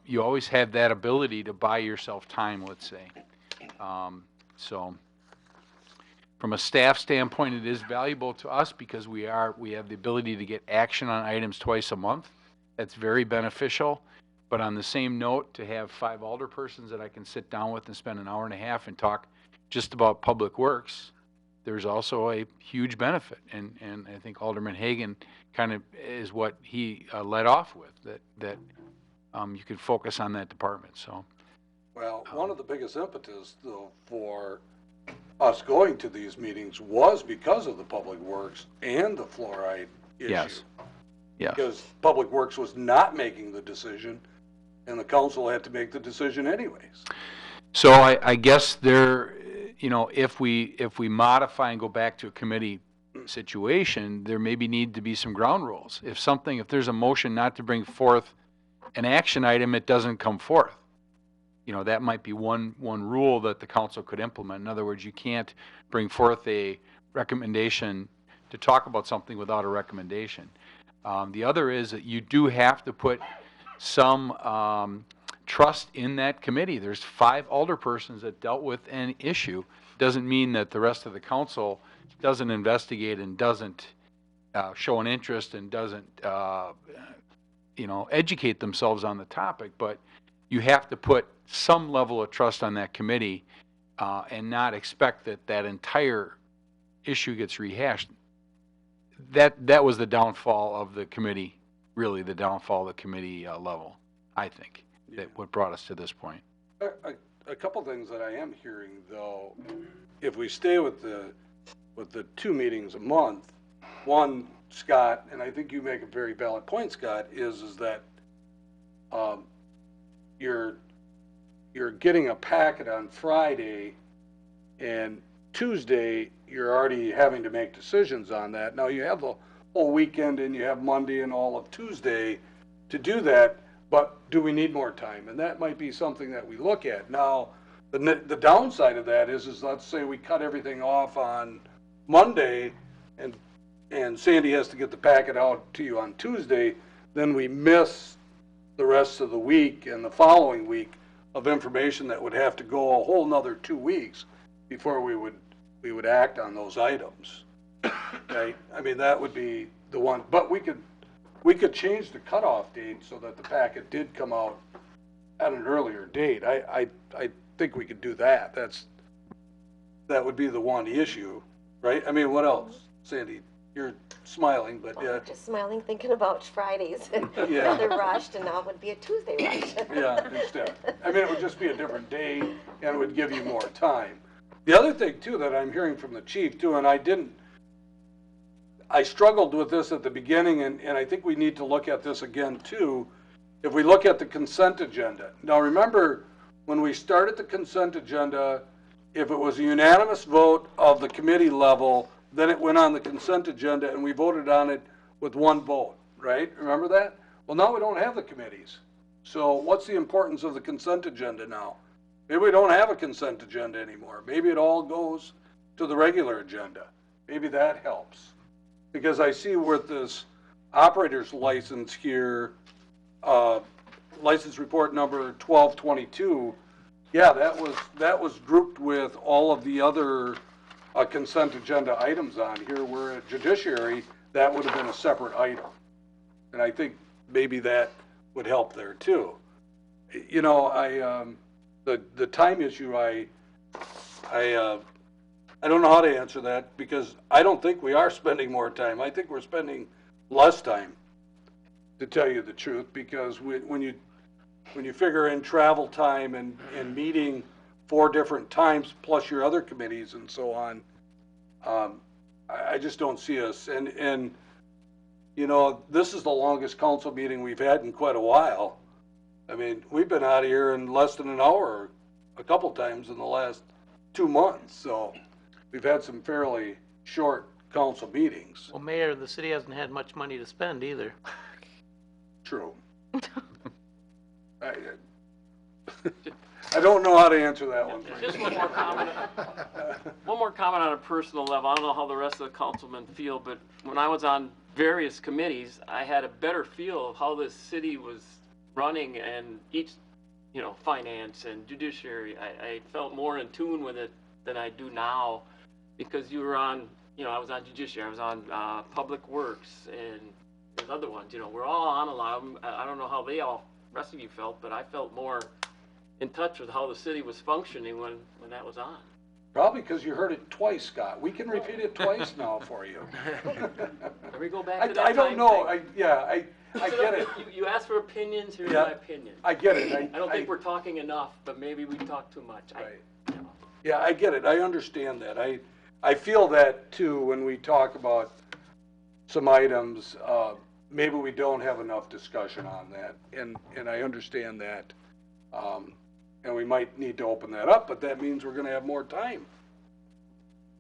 you always have that ability to buy yourself time, let's say. So from a staff standpoint, it is valuable to us because we have the ability to get action on items twice a month. That's very beneficial. But on the same note, to have 5 alderpersons that I can sit down with and spend an hour and a half and talk just about public works, there's also a huge benefit. And I think Alderman Hagan kind of is what he led off with, that you could focus on that department. So. Well, one of the biggest impetus, though, for us going to these meetings was because of the Public Works and the fluoride issue. Yes. Yes. Because Public Works was not making the decision, and the council had to make the decision anyways. So I guess there, if we modify and go back to a committee situation, there maybe need to be some ground rules. If there's a motion not to bring forth an action item, it doesn't come forth. That might be one rule that the council could implement. In other words, you can't bring forth a recommendation to talk about something without a recommendation. The other is that you do have to put some trust in that committee. There's 5 alderpersons that dealt with an issue. Doesn't mean that the rest of the council doesn't investigate and doesn't show an interest and doesn't educate themselves on the topic, but you have to put some level of trust on that committee and not expect that entire issue gets rehashed. That was the downfall of the committee, really the downfall of the committee level, I think, that what brought us to this point. A couple things that I am hearing, though, if we stay with the 2 meetings a month, one, Scott, and I think you make a very valid point, Scott, is that you're getting a packet on Friday, and Tuesday you're already having to make decisions on that. Now you have the whole weekend and you have Monday and all of Tuesday to do that, but do we need more time? And that might be something that we look at. Now, the downside of that is let's say we cut everything off on Monday and Sandy has to get the packet out to you on Tuesday, then we miss the rest of the week and the following week of information that would have to go a whole nother 2 weeks before we would act on those items. Okay? I mean, that would be the one, but we could change the cutoff date so that the packet did come out at an earlier date. I think we could do that. That would be the one issue, right? I mean, what else? Sandy, you're smiling, but yeah. Just smiling, thinking about Fridays. Yeah. They're rushed, and now it would be a Tuesday rush. Yeah, instead. I mean, it would just be a different day, and it would give you more time. The other thing, too, that I'm hearing from the chief, too, and I struggled with this at the beginning, and I think we need to look at this again, too. If we look at the consent agenda. Now, remember, when we started the consent agenda, if it was a unanimous vote of the committee level, then it went on the consent agenda, and we voted on it with one vote, right? Remember that? Well, now we don't have the committees. So what's the importance of the consent agenda now? Maybe we don't have a consent agenda anymore. Maybe it all goes to the regular agenda. Maybe that helps. Because I see with this operator's license here, license report number 1222, yeah, that was grouped with all of the other consent agenda items on here, where at judiciary, that would have been a separate item. And I think maybe that would help there too. you know, the time issue, I don't know how to answer that because I don't think we are spending more time. I think we're spending less time, to tell you the truth, because when you figure in travel time and meeting 4 different times plus your other committees and so on, I just don't see us. And you know, this is the longest council meeting we've had in quite a while. I mean, we've been out of here in less than an hour a couple times in the last 2 months, so we've had some fairly short council meetings. Well, Mayor, the city hasn't had much money to spend either. True. I don't know how to answer that one. Just one more comment. One more comment on a personal level. I don't know how the rest of the councilmen feel, but when I was on various committees, I had a better feel of how this city was running and each, you know, finance and judiciary. I felt more in tune with it than I do now because you were on, you know, I was on judiciary, I was on public works and there's other ones, you know, we're all on a lot of them. I don't know how they all, rest of you felt, but I felt more in touch with how the city was functioning when that was on. Probably because you heard it twice, Scott. We can repeat it twice now for you. Can we go back to that I don't time know. thing? I get it. You asked for opinions, here's Yeah, my opinion. I get it. I don't think we're talking enough, but maybe we talk too much. Right. Yeah, I get it. I understand that. I feel that too when we talk about some items. Maybe we don't have enough discussion on that, and I understand that. And we might need to open that up, but that means we're gonna have more time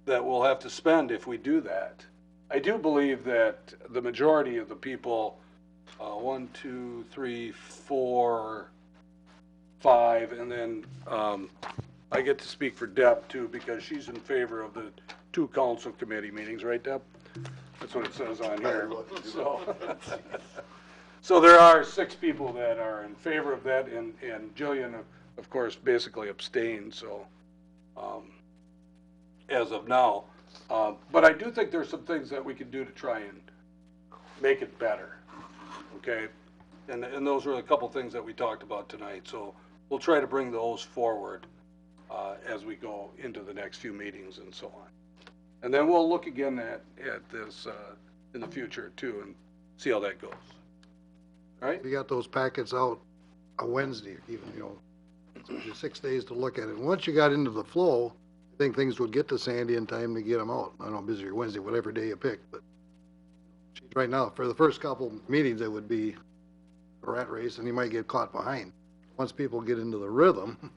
that we'll have to spend if we do that. I do believe that the majority of the people, 1, 2, 3, 4, 5, and then, I get to speak for Deb too, because she's in favor of the 2 council committee meetings, right, Deb? That's what it says on here, so. So there are 6 people that are in favor of that, and Jillian, of course, basically abstained, so, as of now. But I do think there's some things that we can do to try and make it better, okay? And those were a couple things that we talked about tonight, so we'll try to bring those forward as we go into the next few meetings and so on. And then we'll look again at this in the future too and see how that goes. All right? We got those packets out on Wednesday, even, you know, so you 6 days to look at it. Once you got into the flow, I think things would get to Sandy in time to get them out. I don't know, busy or Wednesday, whatever day you pick, but right now, for the first couple meetings, it would be a rat race, and you might get caught behind. Once people get into the rhythm,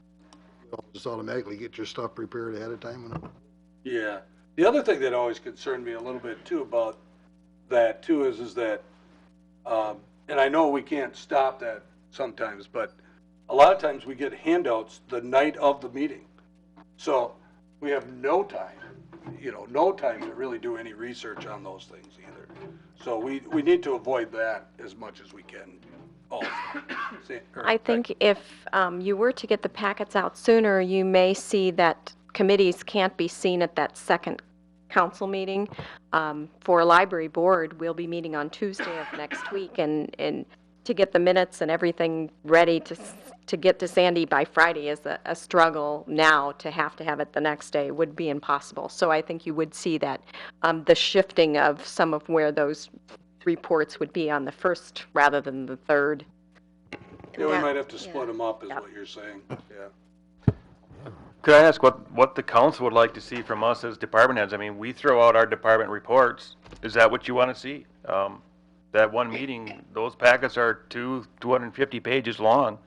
you'll just automatically get your stuff prepared ahead of time. Yeah. The other thing that always concerned me a little bit too about that too is that, and I know we can't stop that sometimes, but a lot of times we get handouts the night of the meeting. So we have no time, you know, no time to really do any research on those things either. So we need to avoid that as much as we can also. I think if you were to get the packets out sooner, you may see that committees can't be seen at that second council meeting. For a library board, we'll be meeting on Tuesday of next week, and to get the minutes and everything ready to get to Sandy by Friday is a struggle now. To have it the next day would be impossible. So I think you would see that the shifting of some of where those reports would be on the first rather than the third. Yeah, we might have to split them up is what you're saying, yeah. Could I ask what the council would like to see from us as department heads? I mean, we throw out our department reports. Is that what you want to see? That one meeting, those packets are 250 pages long.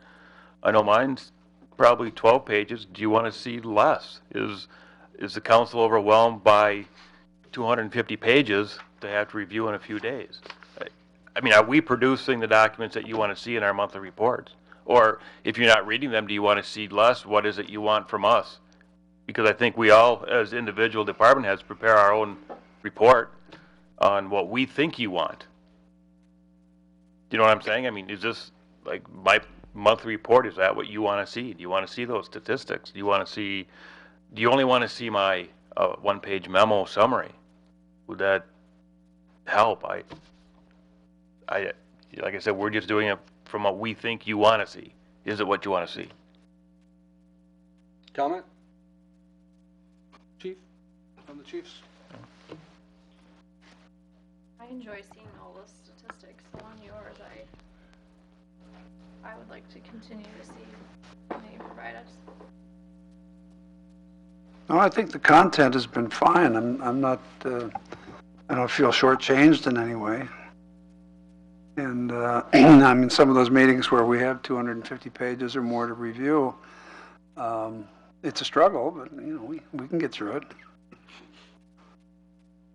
I know mine's probably 12 pages. Do you want to see less? Is the council overwhelmed by 250 pages to have to review in a few days? I mean, are we producing the documents that you want to see in our monthly reports? Or if you're not reading them, do you want to see less? What is it you want from us? Because I think we all, as individual department heads, prepare our own report on what we think you want. Do you know what I'm saying? I mean, is this, like, my monthly report, is that what you want to see? Do you want to see those statistics? Do you only want to see my one-page memo summary? Would that help? Like I said, we're just doing it from what we think you want to see. Is it what you want to see? Comment? Chief? From the chiefs? I enjoy seeing all the statistics on yours. I would like to continue to see what you provide us. No, I think the content has been fine. I'm not, I don't feel shortchanged in any way. And, I mean, some of those meetings where we have 250 pages or more to review, it's a struggle, but, you know, we can get through it.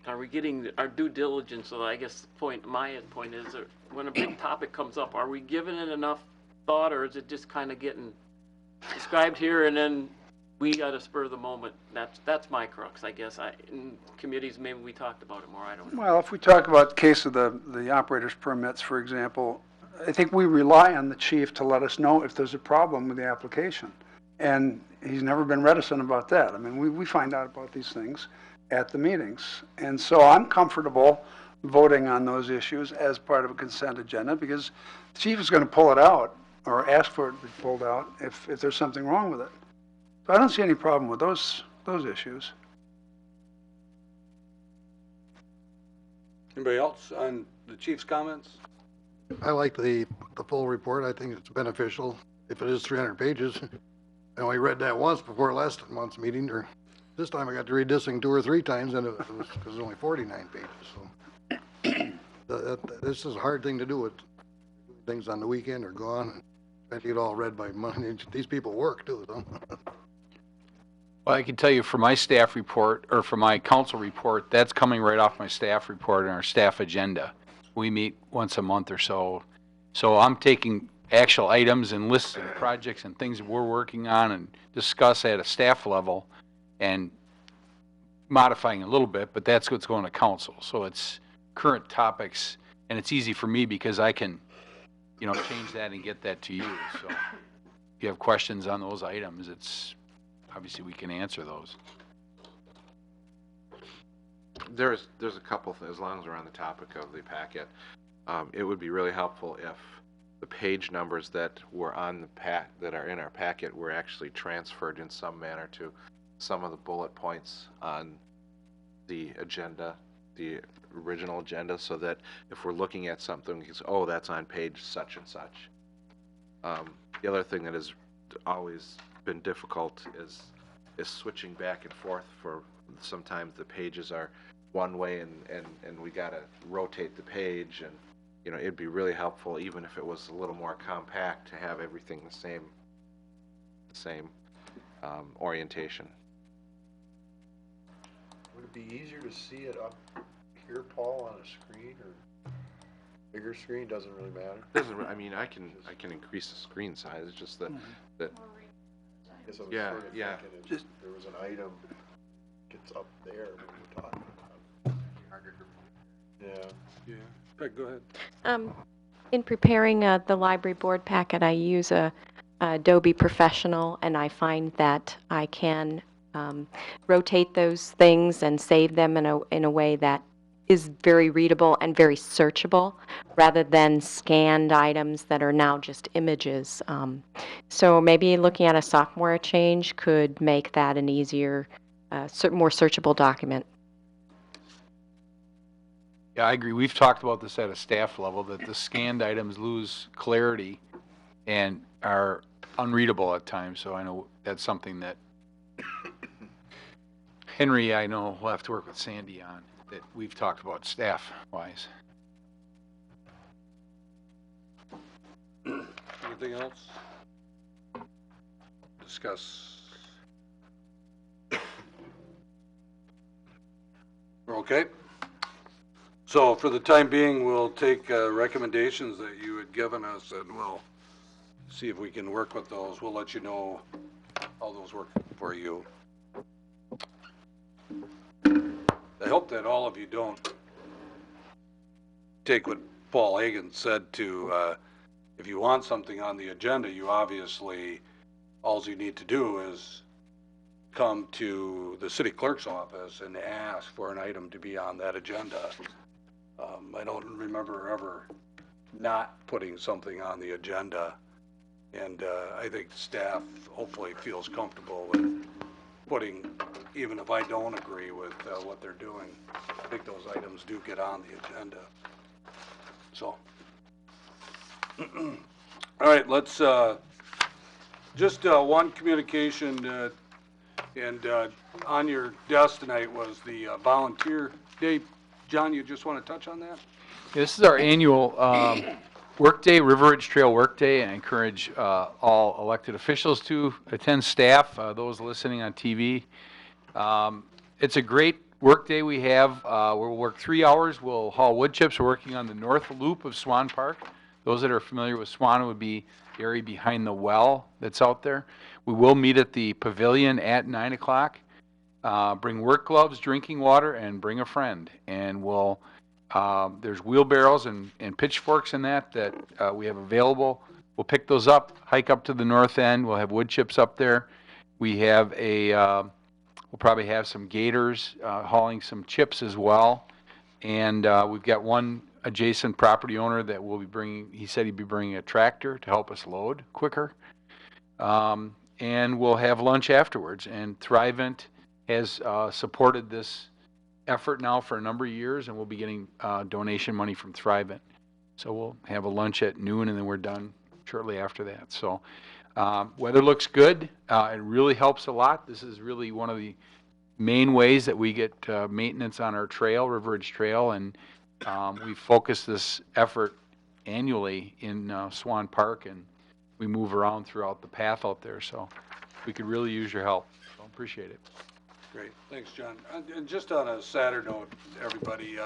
Are we getting our due diligence? So I guess my end point is that when a big topic comes up, are we giving it enough thought, or is it just kind of getting described here and then we got to spur the moment? That's my crux, I guess. In committees, maybe we talked about it more. I don't know. Well, if we talk about the case of the operator's permits, for example, I think we rely on the chief to let us know if there's a problem with the application. And he's never been reticent about that. I mean, we find out about these things at the meetings. And so I'm comfortable voting on those issues as part of a consent agenda because the chief is going to pull it out or ask for it to be pulled out if there's something wrong with it. So I don't see any problem with those issues. Anybody else on the chief's comments? I like the full report. I think it's beneficial. If it is 300 pages, I only read that once before last month's meeting, or this time I got to read this thing 2 or 3 times, and it was because it's only 49 pages. So this is a hard thing to do. With things on the weekend are gone. I get it all read by Monday. These people work too, so. Well, I can tell you for my staff report, or for my council report, that's coming right off my staff report and our staff agenda. We meet once a month or so. So I'm taking actual items and lists of projects and things that we're working on and discuss at a staff level and modifying a little bit, but that's what's going to council. So it's current topics, and it's easy for me because I can, you know, change that and get that to you. So if you have questions on those items, it's obviously we can answer those. There's a couple things, as long as we're on the topic of the packet. It would be really helpful if the page numbers that were on the that are in our packet were actually transferred in some manner to some of the bullet points on the agenda, the original agenda, so that if we're looking at something, we can say, oh, that's on page such and such. The other thing that has always been difficult is switching back and forth. For sometimes the pages are one way and we gotta rotate the page, and you know, it'd be really helpful, even if it was a little more compact, to have everything the same orientation. Would it be easier to see it up here, Paul, on a screen, or bigger screen? Doesn't really matter. I mean, I can increase the screen size. It's just that Guess I was yeah, sort of yeah. thinking if there was an item gets up there when we're talking about. Yeah. Peg, go ahead. In preparing the library board packet, I use a Adobe Professional, and I find that I can rotate those things and save them in a way that is very readable and very searchable, rather than scanned items that are now just images. So maybe looking at a software change could make that an easier, more searchable document. Yeah, I agree. We've talked about this at a staff level, that the scanned items lose clarity and are unreadable at times. So I know that's something that Henry, I know, will have to work with Sandy on, that we've talked about staff-wise. Anything else? Discuss. We're okay? So for the time being, we'll take recommendations that you had given us, and we'll see if we can work with those. We'll let you know how those work for you. I hope that all of you don't take what Paul Hagan said to, if you want something on the agenda, you obviously, all you need to do is come to the city clerk's office and ask for an item to be on that agenda. I don't remember ever not putting something on the agenda And I think staff hopefully feels comfortable with putting, even if I don't agree with what they're doing, I think those items do get on the agenda. So, all right, let's, just one communication, and on your desk tonight was the volunteer day. John, you just want to touch on that? This is our annual workday, River Ridge Trail Workday. I encourage all elected officials to attend, staff, those listening on TV. It's a great workday we have. We'll work 3 hours. We'll haul wood chips. We're working on the north loop of Swan Park. Those that are familiar with Swan would be the area behind the well that's out there. We will meet at the pavilion at 9 o'clock. Bring work gloves, drinking water, and bring a friend. And we'll there's wheelbarrows and pitchforks in that we have available. We'll pick those up, hike up to the north end. We'll have wood chips up there. We have we'll probably have some gators hauling some chips as well. And we've got one adjacent property owner that will be bringing, he said he'd be bringing a tractor to help us load quicker. And we'll have lunch afterwards. And Thrivent has supported this effort now for a number of years, and we'll be getting donation money from Thrivent. So we'll have a lunch at noon, and then we're done shortly after that. So weather looks good. It really helps a lot. This is really one of the main ways that we get maintenance on our trail, River Ridge Trail, and we focus this effort annually in Swan Park, and we move around throughout the path out there. So we could really use your help. So appreciate it. Great, thanks, John. And just on a sadder note, everybody,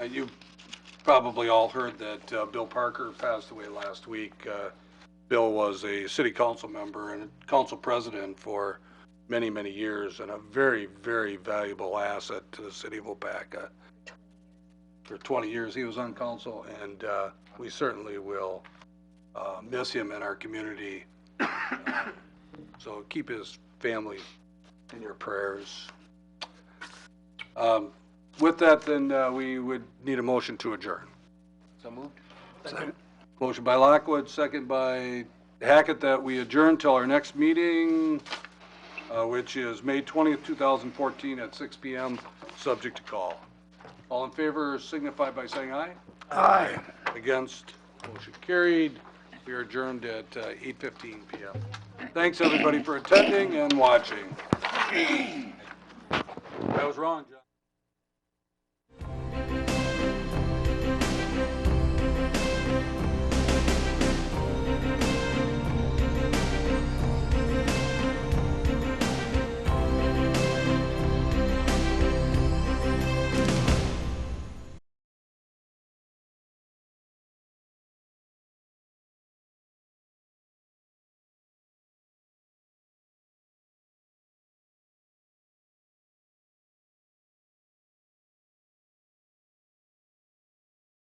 you probably all heard that Bill Parker passed away last week. Bill was a city council member and council president for many, many years, and a very, very valuable asset to the city of Waupaca. For 20 years he was on council, and we certainly will miss him in our community. So keep his family in your prayers. With that, then we would need a motion to adjourn. So moved. Second. Motion by Lockwood, second by Hackett, that we adjourn till our next meeting, which is May 20th, 2014 at 6 p.m., subject to call. All in favor signify by saying aye. Aye. Against, motion carried. We are adjourned at 8:15 p.m. Thanks, everybody, for attending and watching. I was wrong, John.